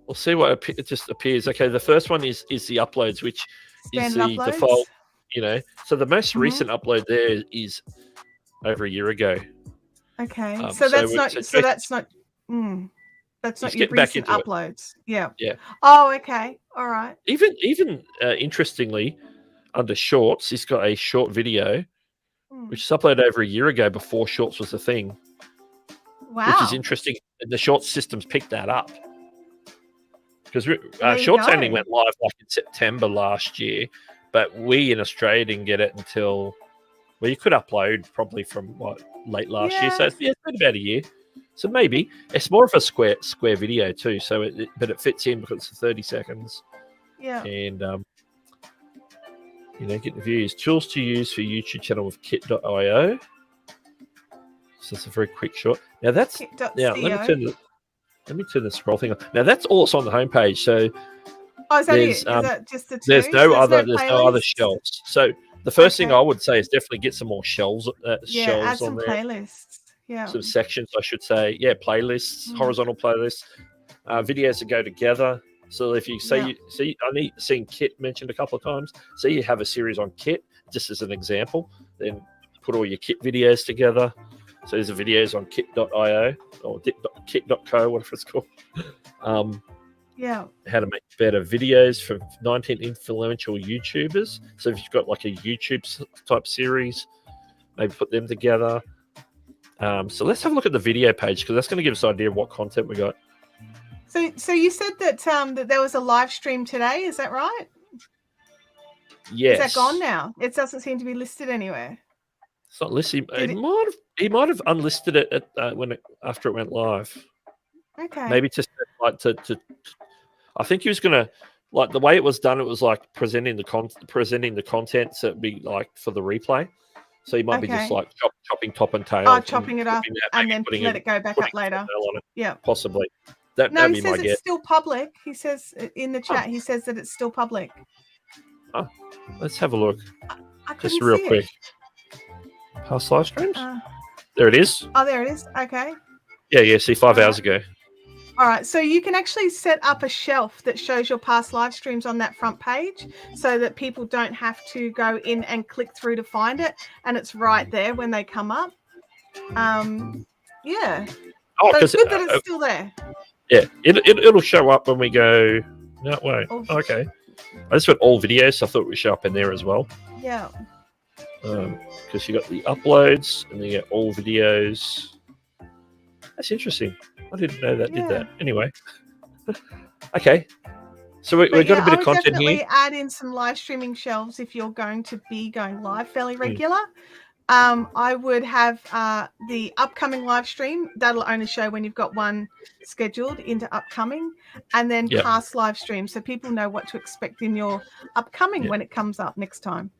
We'll see what just appears. Okay, the first one is the uploads, which is the uploads. default. So the most recent upload there is over a year ago. Okay, that's not your recent uploads. Yeah. Oh, okay. All right. Even interestingly, under Shorts, he's got a short video, which is uploaded over a year ago before Shorts was a thing. Wow. Which is interesting. And the Shorts systems picked that up. Because Shorts only went live like in September last year, but we in Australia didn't get it until, well, you could upload probably from late last year. So it's been about a year. So maybe it's more of a square video too. So but it fits in because it's 30 seconds. Yeah. And get the views. Tools to use for YouTube channel with kit.io. So it's a very quick short. Now that's let me turn the scroll thing on. Now that's also on the homepage. So is that it? Is that just the two? There's no other shelves. So the first thing I would say is definitely get some more shelves. Shelves add some on there. Playlists. Yeah. Some sections, I should say. Yeah, playlists, horizontal playlists, videos that go together. So if you say seen Kit mentioned a couple of times. So you have a series on Kit, just as an example. Then put all your Kit videos together. So there's videos on kit.io or kit.co, whatever it's called. How to make better videos for 19 influential YouTubers. So if you've got like a YouTube type series, maybe put them together. So let's have a look at the video page because that's going to give us an idea of what content we got. So you said that that there was a live stream today. Is that right? Yes. Is that gone now? It doesn't seem to be listed anywhere. It's not listed. He might have unlisted it after it went live. Okay. Maybe just to I think he was gonna the way it was done. It was like presenting the content, so it'd be like for the replay. So you might be just like chopping top and tail. Chopping it up and then let it go back up later. Yeah, possibly. He says it's still public. He says in the chat. He says that it's still public. Oh, let's have a look. Just real quick. Past live streams. There it is. Oh, there it is. Okay. Yeah. See, 5 hours ago. All right. So you can actually set up a shelf that shows your past live streams on that front page so that people don't have to go in and click through to find it. And it's right there when they come up. Yeah. Oh, it's good that it's still there. Yeah. It'll show up when we go. No, wait. Okay. I just put all videos. So I thought it would show up in there as well. Yeah. Because you got the uploads and then you get all videos. That's interesting. I didn't know that did that. Anyway. Okay. So we've got a bit of content here. Definitely add in some live streaming shelves if you're going to be going live fairly regular. I would have the upcoming live stream. That'll only show when you've got one scheduled into upcoming, and then past live streams so people know what to expect in your upcoming when it comes up next time.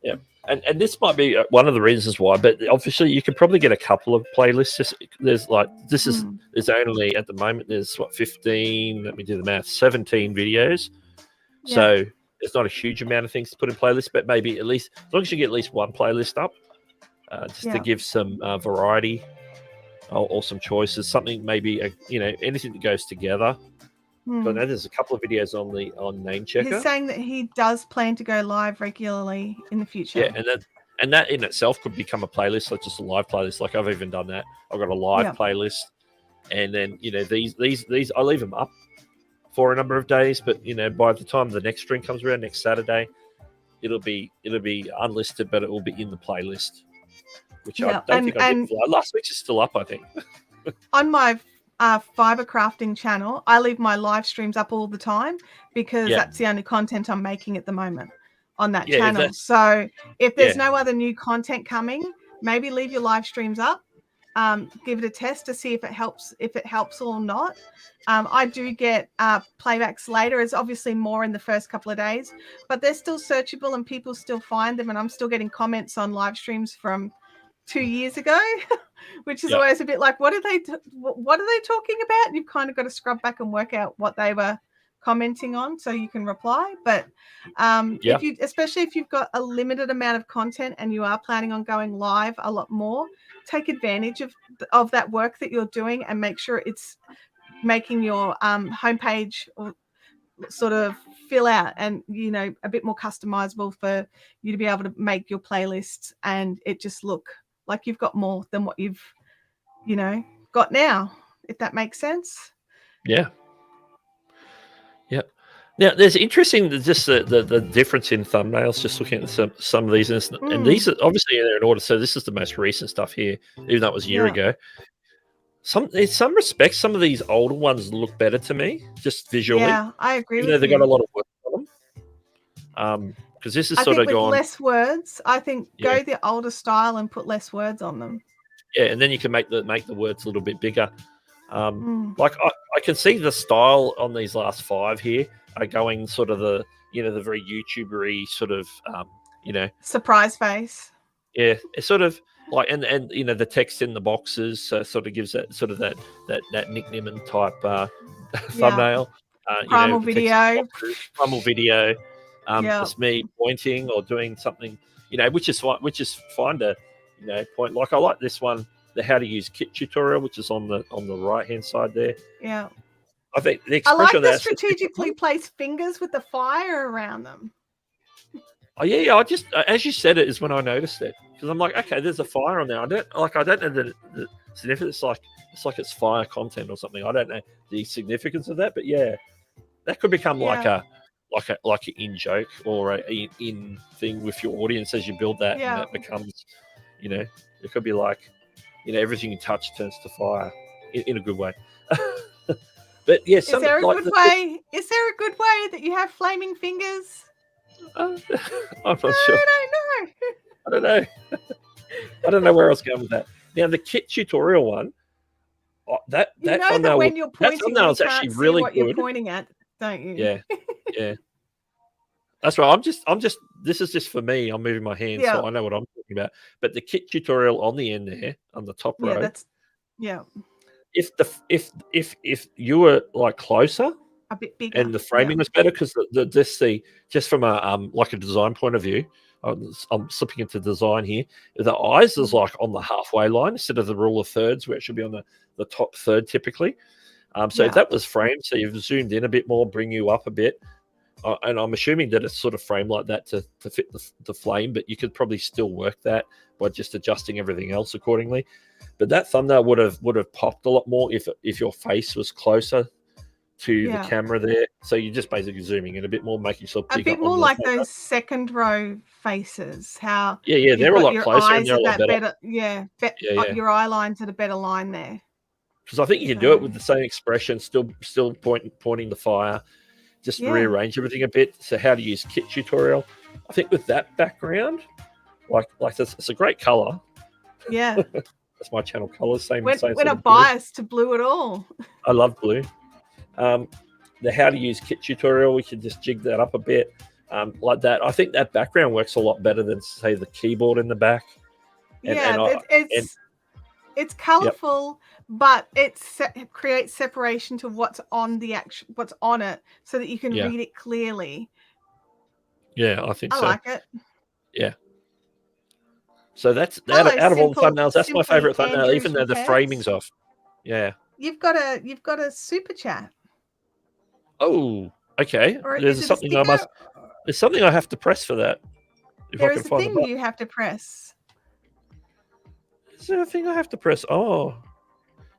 Yeah. And this might be one of the reasons why, but obviously you could probably get a couple of playlists. There's there's only at the moment there's 15. Let me do the math. 17 videos. Yeah. So there's not a huge amount of things to put in playlists, but maybe at least as long as you get at least one playlist up, just to give some variety or some choices. Something maybe anything that goes together. But I know there's a couple of videos on Name Checker. He's saying that he does plan to go live regularly in the future. Yeah, and that in itself could become a playlist, like just a live playlist. Like I've even done that. I've got a live playlist, and then these I leave them up for a number of days, but by the time the next stream comes around next Saturday, it'll be unlisted, but it will be in the playlist, which I don't think I did. Last week's is still up, I think. On my fiber crafting channel, I leave my live streams up all the time because that's the only content I'm making at the moment on that channel. So if there's no other new content coming, maybe leave your live streams up. Give it a test to see if it helps or not. I do get playbacks later. It's obviously more in the first couple of days, but they're still searchable and people still find them, and I'm still getting comments on live streams from 2 years ago, which is always a bit like, what are they talking about? And you've kind of got to scrub back and work out what they were commenting on so you can reply. But especially if you've got a limited amount of content and you are planning on going live a lot more, take advantage of that work that you're doing and make sure it's making your homepage sort of fill out and a bit more customizable for you to be able to make your playlists and it just look like you've got more than what you've got now, if that makes sense. Yeah. Now, there's interesting just the difference in thumbnails. Just looking at some of these, and these are obviously they're in order. So this is the most recent stuff here, even though it was a year ago. In some respects, some of these older ones look better to me, just visually. Yeah, I agree. They've got a lot of work on them. Because this is sort of gone less words. I think go the older style and put less words on them. Yeah, and then you can make the words a little bit bigger. Like I can see the style on these last 5 here are going sort of the the very YouTubery sort of surprise face. Yeah, it's sort of like and the text in the boxes sort of gives that sort of that nickname and type thumbnail. Primal video. Primal video. It's me pointing or doing something, which is fine to point. Like I like this one, the how to use kit tutorial, which is on the right hand side there. Yeah. I think the expression I like the strategically placed fingers with the fire around them. Oh yeah, I just as you said it is when I noticed it, because I'm like, okay, there's a fire on there. I don't know the significance. It's like it's fire content or something. I don't know the significance of that, but yeah, that could become like an in joke or a in thing with your audience as you build that, and that becomes, it could be like, everything you touch turns to fire in a good way. But yeah, is there a good way that you have flaming fingers? I'm not sure. I don't know. I don't know where I was going with that. Now the kit tutorial one, that thumbnail, when you're pointing, that thumbnail is actually really good. You're pointing at, don't you? Yeah. That's right. I'm just. This is just for me. I'm moving my hands, so I know what I'm talking about. But the kit tutorial on the end there, on the top row. If you were like closer, a bit bigger, and the framing was better, because just from a like a design point of view, I'm slipping into design here. The eyes is like on the halfway line instead of the rule of thirds, where it should be on the top third typically. If that was framed, so you've zoomed in a bit more, bring you up a bit. And I'm assuming that it's sort of framed like that to fit the flame, but you could probably still work that by just adjusting everything else accordingly. But that thumbnail would have popped a lot more if your face was closer to the camera there. So you're just basically zooming in a bit more, making yourself bigger. A bit more like those second row faces. How they're a lot closer and they're a lot better. Your eye lines at a better line there. Because I think you can do it with the same expression, still pointing the fire. Just rearrange everything a bit. So how to use kit tutorial. I think with that background, like it's a great color. Yeah. That's my channel color. We're not biased to blue at all. I love blue. The how to use kit tutorial, we can just jig that up a bit like that. I think that background works a lot better than, say, the keyboard in the back. It's colorful, but it creates separation to what's on what's on it, so that you can read it clearly. Yeah, I think so. I like it. Yeah. So that's out of all the thumbnails, that's my favorite thumbnail, even though the framing's off. Yeah. You've got a super chat. Oh, okay. There's something I have to press for that. There is a thing you have to press. Is there a thing I have to press? Oh,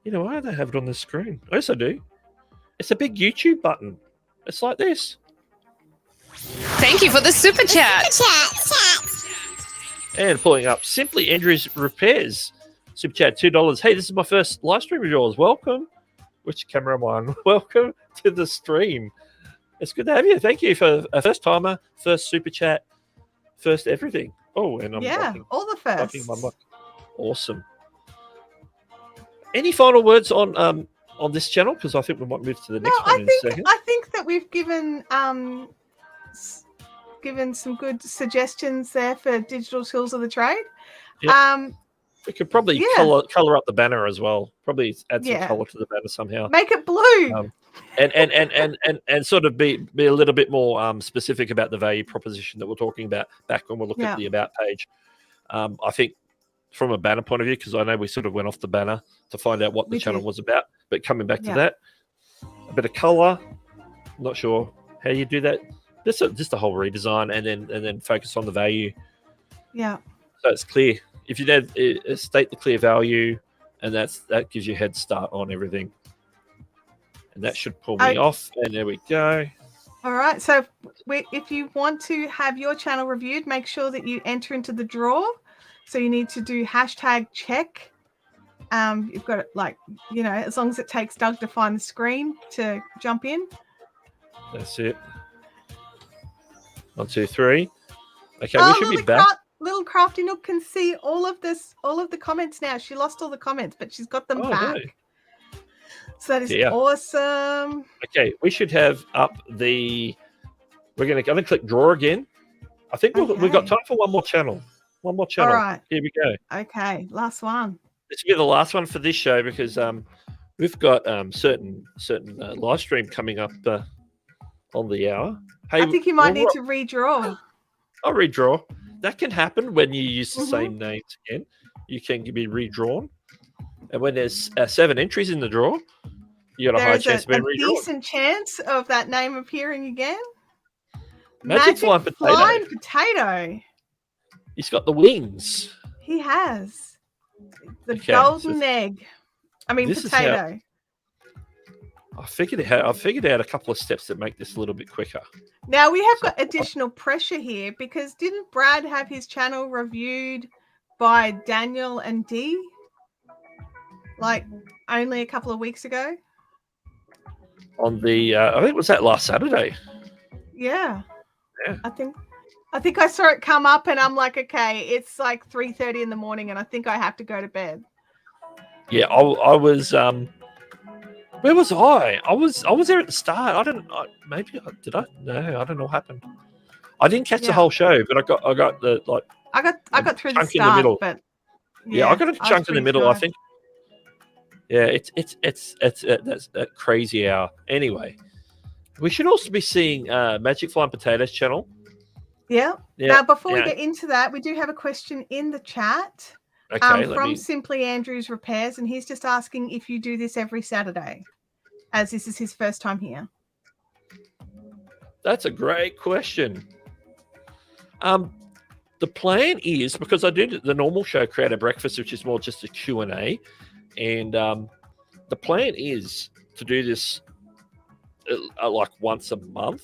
I don't have it on the screen. Yes, I do. It's a big YouTube button. It's like this. Thank you for the super chat. And pulling up Simply Andrew's Repairs. Super chat $2. Hey, this is my first live stream of yours. Welcome. Which camera am I on? Welcome to the stream. It's good to have you. Thank you for a first timer, first super chat, first everything. Oh, and I'm blocking, all the blocking firsts. my mic. Awesome. Any final words on this channel? Because I think we might move to the next one in a second. I think that we've given given some good suggestions there for digital tools of the trade. Yep. We could probably color up the banner as well. Probably add some color to the banner somehow. Make it blue. And sort of be a little bit more specific about the value proposition that we're talking about back when we look at the about page. I think from a banner point of view, because I know we sort of went off the banner to find out what the channel was about, but coming back to that, a bit of color. Not sure how you do that. Just a whole redesign, and then focus on the value. Yeah. So it's clear. If you state the clear value, and that gives you a head start on everything. And that should pull me off. And there we go. All right. So if you want to have your channel reviewed, make sure that you enter into the draw. So you need to do #check. You've got it as long as it takes Doug to find the screen to jump in. That's it. 1, 2, 3. Okay, we should be back. Little Crafty Nook can see all of the comments now. She lost all the comments, but she's got them back. No. So that is awesome. Okay, we should have up the. I'm going to click draw again. I think we've got time for one more channel. One more channel. All right. Here we go. Okay, last one. This will be the last one for this show because we've got certain live stream coming up on the hour. Hey, I think you might need to redraw. I'll redraw. That can happen when you use the same names again. You can be redrawn. And when there's 7 entries in the draw, you got a high chance of being redrawn. There's a decent chance of that name appearing again. Magic Flying Potato. He's got the wings. He has. The golden egg. I mean, potato. I figured out a couple of steps that make this a little bit quicker. Now we have got additional pressure here because didn't Brad have his channel reviewed by Daniel and Dee like only a couple of weeks ago? On the I think it was that last Saturday. Yeah. I think I saw it come up and I'm like, okay, it's like 3:30 in the morning and I think I have to go to bed. Yeah, I was where was I? I was there at the start. Did I? No, I don't know what happened. I didn't catch the whole show, but I got the I got through the start, in the middle. But I got a chunk in the middle. I think. Yeah, it's that's that crazy hour. Anyway, we should also be seeing Magic Flying Potatoes channel. Yeah. Now, before we get into that, we do have a question in the chat. From Simply Andrew's Repairs, and he's just asking if you do this every Saturday, as this is his first time here. That's a great question. The plan is, because I do the normal show, Creator Breakfast, which is more just a Q&A, and the plan is to do this like once a month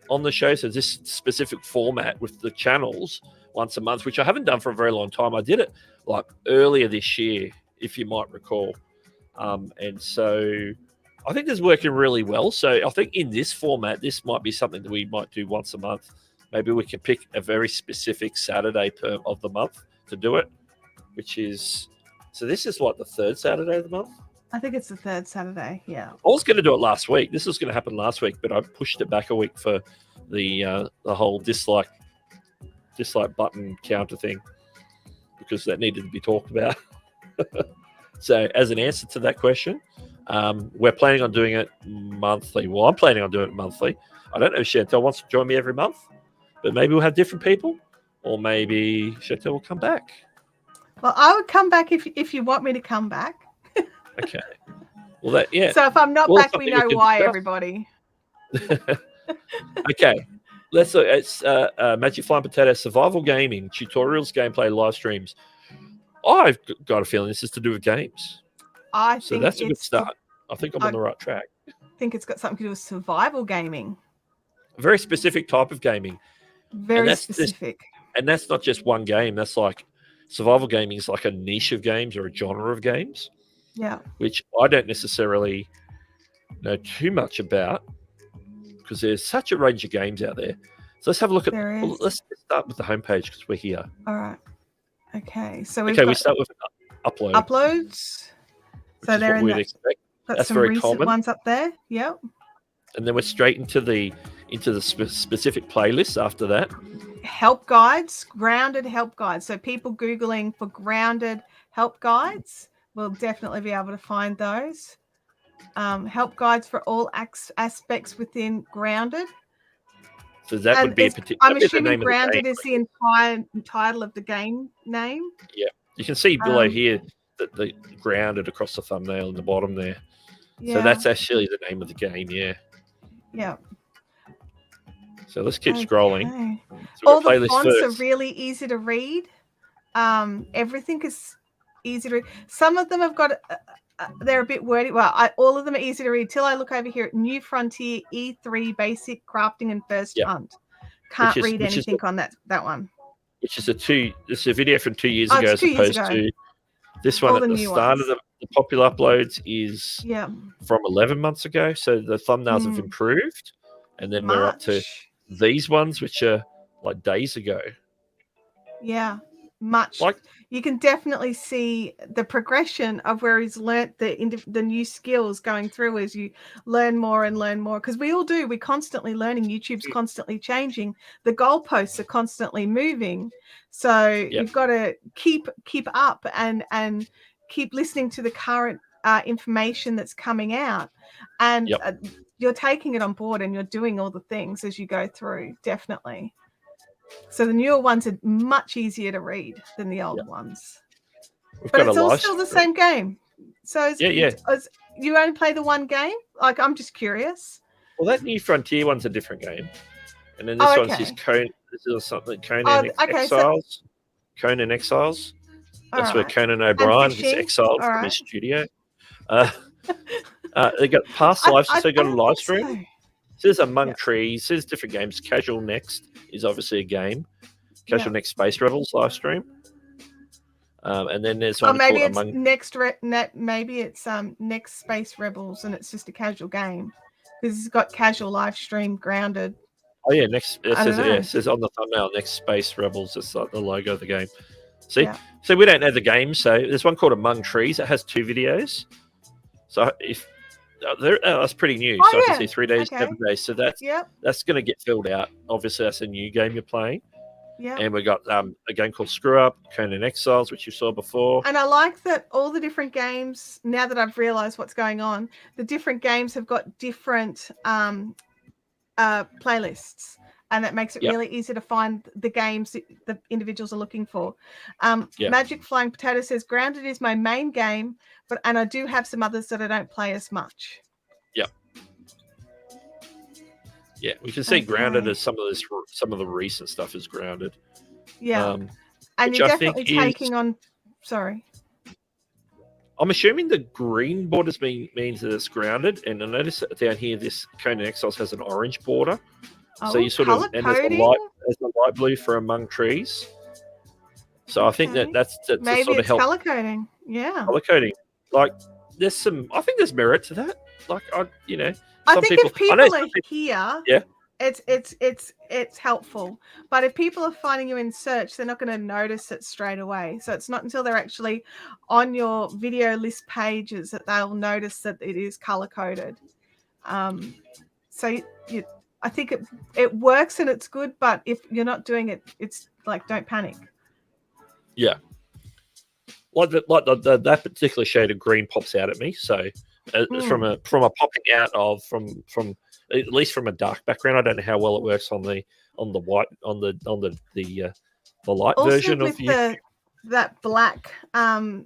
on the show. So this specific format with the channels once a month, which I haven't done for a very long time. I did it like earlier this year, if you might recall. And so I think this is working really well. So I think in this format, this might be something that we might do once a month. Maybe we can pick a very specific Saturday of the month to do it, which is, so this is what, the 3rd Saturday of the month? I think it's the 3rd Saturday, yeah. I was going to do it last week. This was going to happen last week, but I pushed it back a week for the whole dislike button counter thing because that needed to be talked about. So as an answer to that question, we're planning on doing it monthly. Well, I'm planning on doing it monthly. I don't know if Chantel wants to join me every month, but maybe we'll have different people, or maybe Chantel will come back. Well, I would come back if you want me to come back. Okay. Well, So if I'm not back, we know why, everybody. Okay. Let's look. It's Magic Flying Potato Survival Gaming, tutorials, gameplay, live streams. I've got a feeling this is to do with games. So that's a good start. I think I'm on the right track. think it's got something to do with survival gaming. A very specific type of gaming. Very specific. And that's not just one game. That's like survival gaming is like a niche of games or a genre of games. Yeah. Which I don't necessarily know too much about because there's such a range of games out there. So let's have a look at. Well, let's start with the homepage because we're here. All right. Okay. So we start with upload. Uploads. So they're in that. Got some recent common ones up there. Yep. And then we're straight into the specific playlists after that. Help guides, grounded help guides. So people Googling for grounded help guides will definitely be able to find those. Help guides for all aspects within grounded. So that would be a particular. I'm assuming grounded is the entire title of the game name. Yeah, you can see below here that the grounded across the thumbnail in the bottom there. Yeah. So that's actually the name of the game. Yeah. Yeah. So let's keep scrolling. So all the fonts are really easy to read. Everything is easy to read. Some of them have got, they're a bit wordy. Well, all of them are easy to read till I look over here at New Frontier E3 Basic Crafting and First Hunt. Can't read anything on that one. Which is it's a video from 2 years ago as opposed to this one at the start of the popular uploads is from 11 months ago. So the thumbnails have improved. And then we're up to these ones, which are like days ago. Yeah, much. You can definitely see the progression of where he's learnt the new skills going through as you learn more and learn more. Because we all do. We're constantly learning. YouTube's constantly changing. The goalposts are constantly moving. So you've got to keep up and keep listening to the current information that's coming out. And you're taking it on board and you're doing all the things as you go through, definitely. So the newer ones are much easier to read than the older ones. But it's all still the same game. So you only play the one game? Like, I'm just curious. Well, that New Frontier one's a different game. And then this one's just Conan. This is something Conan Exiles. Conan Exiles. That's where Conan O'Brien is exiled from his studio. They got past lives, so they got a live stream. So there's Among Trees, there's different games. Casual Next is obviously a game. Casual Next Space Rebels live stream. And then there's one maybe it's maybe it's Next Space Rebels and it's just a casual game. Because it's got casual live stream grounded. Oh yeah, it says on the thumbnail Next Space Rebels, it's like the logo of the game. See? So we don't know the game, so there's one called Among Trees. It has 2 videos. So if that's pretty new. So I can see 3 days, 7 days. So that's going to get filled out. Obviously, that's a new game you're playing. Yeah. And we got a game called Screw Up, Conan Exiles, which you saw before. And I like that all the different games, now that I've realized what's going on, the different games have got different playlists. And that makes it really easy to find the games that the individuals are looking for. Magic Flying Potato says, Grounded is my main game, and I do have some others that I don't play as much. Yeah. Yeah, we can see Grounded as some of the recent stuff is Grounded. Yeah. And you're definitely taking on... Sorry. I'm assuming the green borders means that it's Grounded. And I notice that down here, this Conan Exiles has an orange border. So you sort of, and there's a light blue for Among Trees. So I think that's maybe sort of help. Color coding, color coding. Like I think there's merit to that. Like I think if people are here, it's helpful. But if people are finding you in search, they're not going to notice it straight away. So it's not until they're actually on your video list pages that they'll notice that it is color coded. So I think it works and it's good, but if you're not doing it, it's like, don't panic. Yeah. That particular shade of green pops out at me. So from a popping out of from at least from a dark background, I don't know how well it works on the white on the light also version with of that black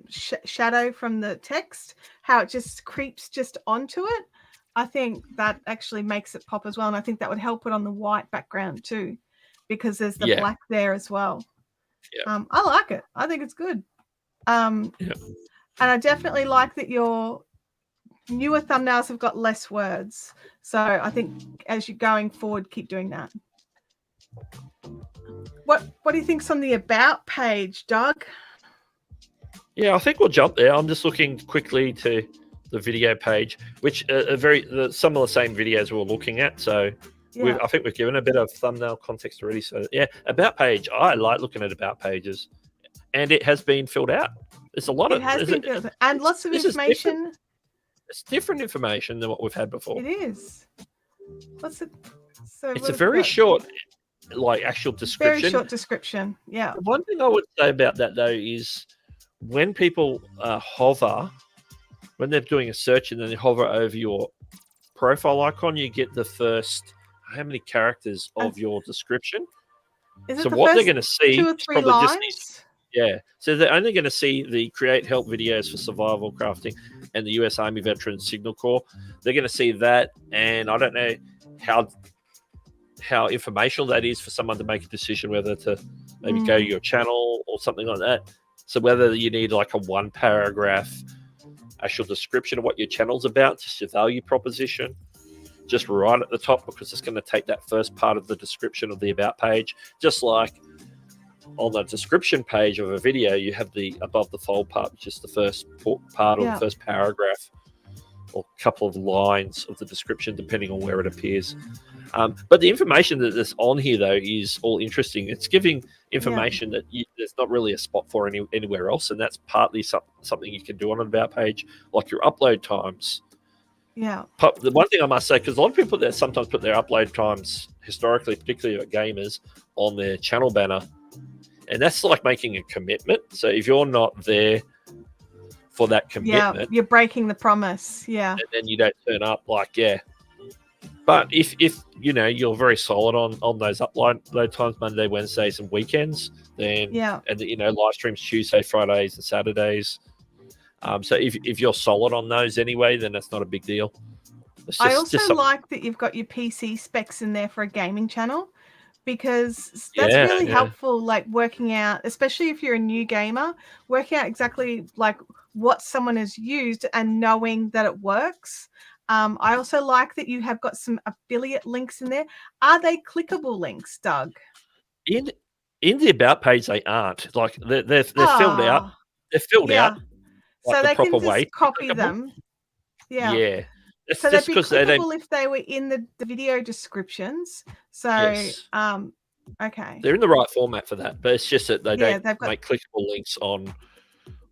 shadow from the text, how it just creeps just onto it. I think that actually makes it pop as well. And I think that would help it on the white background too, because there's the black there as well. Yeah. I like it. I think it's good. And I definitely like that you're newer thumbnails have got less words. So I think as you're going forward, keep doing that. What do you think's on the about page, Doug? Yeah, I think we'll jump there. I'm just looking quickly to the video page, which are some of the same videos we're looking at. So Yeah. I think we've given a bit of thumbnail context already. So yeah, about page. I like looking at about pages, and it has been filled out. There's a lot of and lots of information. It's different information than what we've had before. It is. It's a very short, like actual description. Very short description. Yeah. One thing I would say about that though is when people hover, when they're doing a search and then they hover over your profile icon, you get the first how many characters of your description. So what they're going to see 2 or 3 lines? So they're only going to see the create help videos for survival crafting and the US Army Veterans Signal Corps. They're going to see that, and I don't know how informational that is for someone to make a decision whether to maybe go to your channel or something like that. So whether you need like a 1-paragraph actual description of what your channel's about, just your value proposition, just right at the top, because it's going to take that first part of the description of the about page. Just like on the description page of a video, you have the above the fold part, which is the first part or the first paragraph or couple of lines of the description, depending on where it appears. But the information that is on here, though, is all interesting. It's giving information that there's not really a spot for anywhere else, and that's partly something you can do on an about page, like your upload times. Yeah. But the one thing I must say, because a lot of people that sometimes put their upload times, historically, particularly at gamers, on their channel banner, and that's like making a commitment. So if you're not there for that commitment, you're breaking the promise. Yeah. And then you don't turn up, But if you're very solid on those upload times, Monday, Wednesdays, and weekends, then live streams Tuesday, Fridays, and Saturdays. So if you're solid on those anyway, then that's not a big deal. I also like that you've got your PC specs in there for a gaming channel, because that's really helpful, like working out, especially if you're a new gamer, working out exactly like what someone has used and knowing that it works. I also like that you have got some affiliate links in there. Are they clickable links, Doug? In the about page, they aren't. Like they're filled out. They're filled out. So they can just copy clickable. them. Yeah. Yeah. So they'd be clickable if they were in the video descriptions. So, okay. They're in the right format for that, but it's just that they don't make clickable links on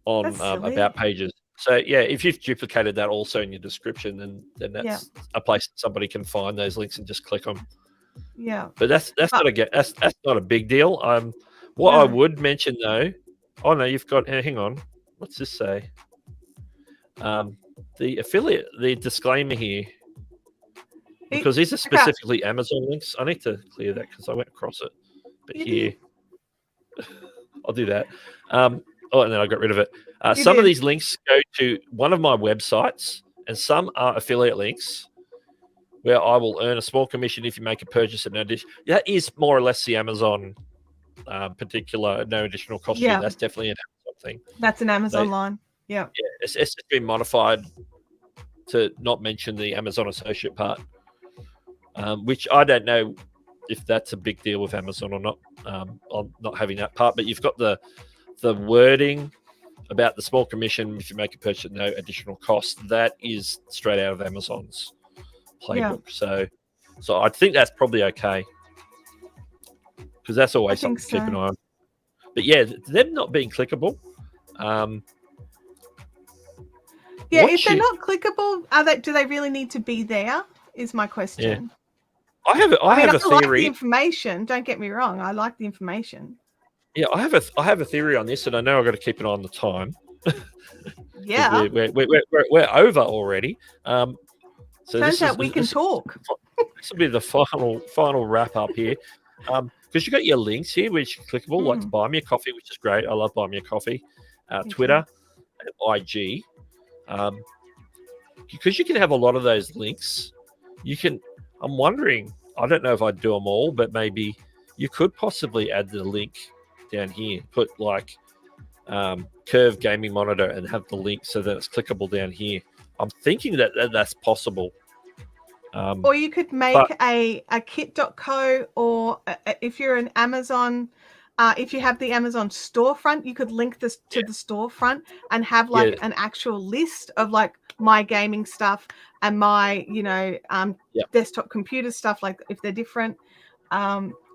about pages. So, if you've duplicated that also in your description, then that's a place that somebody can find those links and just click them. Yeah. But that's not a big deal. What I would mention though, you've got. Hang on, what's this say? The affiliate, the disclaimer here, because these are specifically Amazon links. I need to clear that because I went across it. But here, I'll do that. And then I got rid of it. Some of these links go to one of my websites, and some are affiliate links where I will earn a small commission if you make a purchase at no addition. That is more or less the Amazon particular, no additional cost. Yeah. That's definitely an Amazon thing. That's an Amazon line. Yeah. It's just been modified to not mention the Amazon associate part, which I don't know if that's a big deal with Amazon or not, on not having that part. But you've got the wording about the small commission if you make a purchase at no additional cost. That is straight out of Amazon's playbook. So I think that's probably okay, because that's always something to keep an eye on. But them not being clickable. If they're not clickable, do they really need to be there? Is my question. Yeah. I have a theory. Like the information. Don't get me wrong. I like the information. Yeah, I have a theory on this, and I know I've got to keep an eye on the time. Yeah, we're over already. So turns out we can talk. This will be the final wrap up here, because you got your links here, which are clickable, like Buy Me a Coffee, which is great. I love Buy Me a Coffee. Twitter, and IG. Because you can have a lot of those links. I'm wondering, I don't know if I'd do them all, but maybe you could possibly add the link down here, put like Curve gaming monitor and have the link so that it's clickable down here. I'm thinking that that's possible. Or you could make a kit.co, or if you're an Amazon, if you have the Amazon storefront, you could link this to the storefront and have like an actual list of like my gaming stuff and my, desktop computer stuff, like if they're different.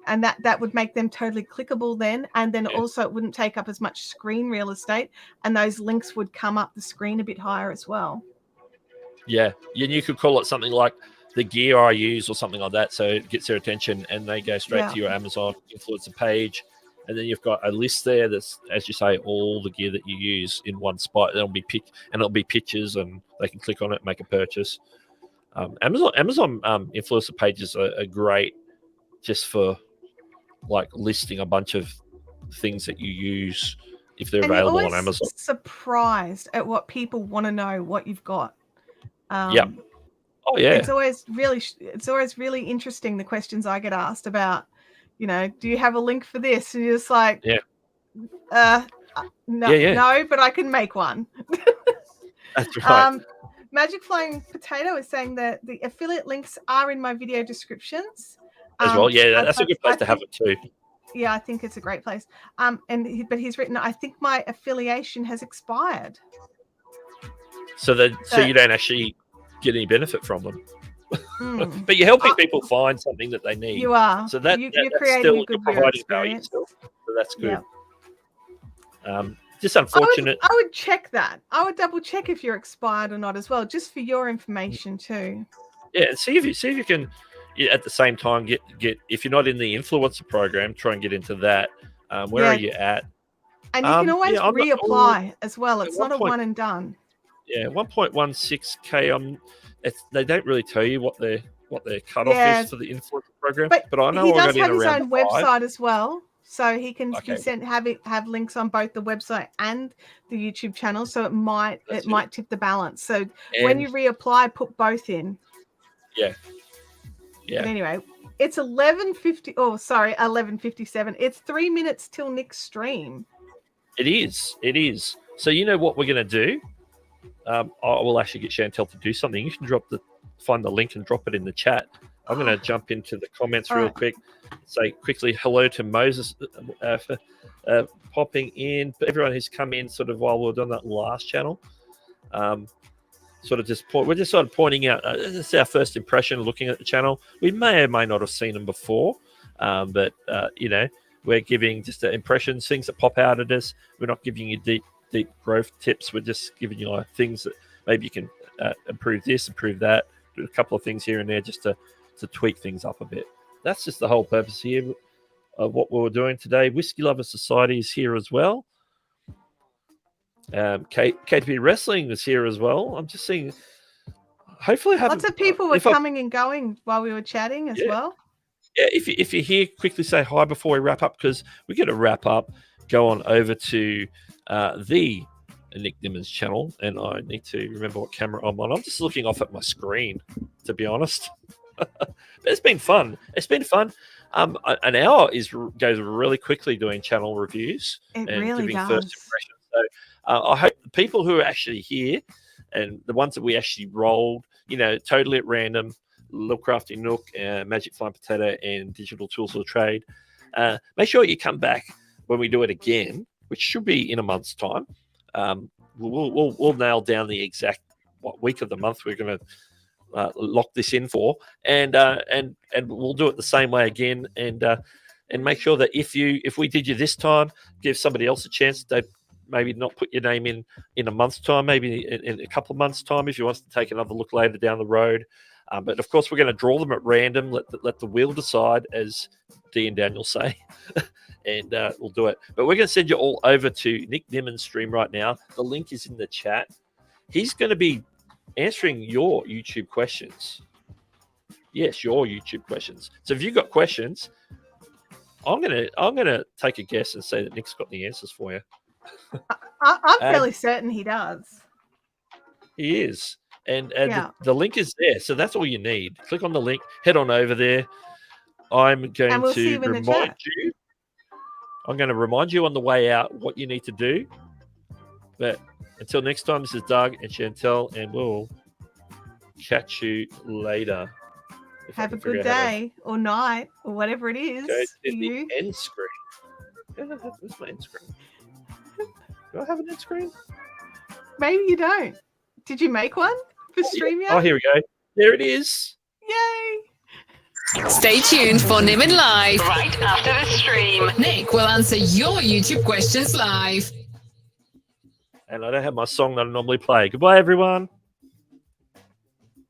And that would make them totally clickable then. And then also it wouldn't take up as much screen real estate, and those links would come up the screen a bit higher as well. Yeah. And you could call it something like the gear I use or something like that. So it gets their attention and they go straight to your Amazon influencer page. And then you've got a list there that's, as you say, all the gear that you use in one spot. It'll be pictures, and they can click on it and make a purchase. Amazon influencer pages are great just for like listing a bunch of things that you use if they're available on Amazon. Surprised at what people want to know what you've got. Oh yeah. It's always really interesting, the questions I get asked about, do you have a link for this? And you're just like, no, but I can make one. That's right. Magic Flying Potato is saying that the affiliate links are in my video descriptions. As well, yeah, that's a good place to have it too. Yeah, I think it's a great place. But he's written, I think my affiliation has expired. So you don't actually get any benefit from them. But you're helping people find something that they need. You are. So that's creating still, a good you're providing value still. So that's good. Yeah. Just unfortunate. I would check that. I would double check if you're expired or not as well, just for your information too. Yeah, and see if you can at the same time get if you're not in the influencer program, try and get into that. Where are you at? And you can always reapply as well. It's not a one and done. Yeah, 1.16K. They don't really tell you what their cutoff is for the influencer program. But I know he I does got have in his around own website as well, so he can have links on both the website and the YouTube channel. So it might tip the balance. So when you reapply, put both in. Yeah. But anyway, it's 11:50. Oh, sorry, 11:57. It's 3 minutes till Nick's stream. It is. So you know what we're going to do? I will actually get Chantel to do something. You can find the link and drop it in the chat. I'm going to jump into the comments real quick. Say quickly hello to Moses for popping in. Everyone who's come in sort of while we were doing that last channel. We're just sort of pointing out. This is our first impression looking at the channel. We may or may not have seen them before, but we're giving just impressions, things that pop out at us. We're not giving you deep growth tips. We're just giving you things that maybe you can improve this, improve that, do a couple of things here and there just to tweak things up a bit. That's just the whole purpose here of what we were doing today. Whiskey Lover Society is here as well. KTP Wrestling is here as well. I'm just seeing. Hopefully, lots of people were coming and going while we were chatting as well. Yeah, if you're here, quickly say hi before we wrap up, because we're going to wrap up. Go on over to the Nick Dimmon's channel, and I need to remember what camera I'm on. I'm just looking off at my screen, to be honest. But it's been fun. An hour goes really quickly doing channel reviews and really giving does. First impressions. So I hope the people who are actually here and the ones that we actually rolled, totally at random, Lovecrafty Nook, Magic Flying Potato, and Digital Tools of the Trade, make sure you come back when we do it again, which should be in a month's time. We'll nail down the exact week of the month we're going to lock this in for, and we'll do it the same way again, and make sure that if we did you this time, give somebody else a chance. They maybe not put your name in a month's time, maybe in a couple of months' time if you want to take another look later down the road. But of course, we're going to draw them at random. Let the wheel decide, as Dee and Daniel say, and we'll do it. But we're going to send you all over to Nick Dimmon's stream right now. The link is in the chat. He's going to be answering your YouTube questions. Yes, your YouTube questions. So if you've got questions, I'm gonna take a guess and say that Nick's got the answers for you. I'm fairly certain he does. He is. And the link is there. So that's all you need. Click on the link, head on over there. I'm going to remind you. I'm going to remind you on the way out what you need to do. But until next time, this is Doug and Chantel, and we'll catch you later. If I Have a can figure good out how to day or night or whatever it is go for to you. the end screen. Where's my end screen? Do I have an end screen? Maybe you don't. Did you make one for StreamYard? Oh, here we go. There it is. Yay! Stay tuned for Niven Live right after the stream. Nick will answer your YouTube questions live. And I don't have my song that I normally play. Goodbye, everyone.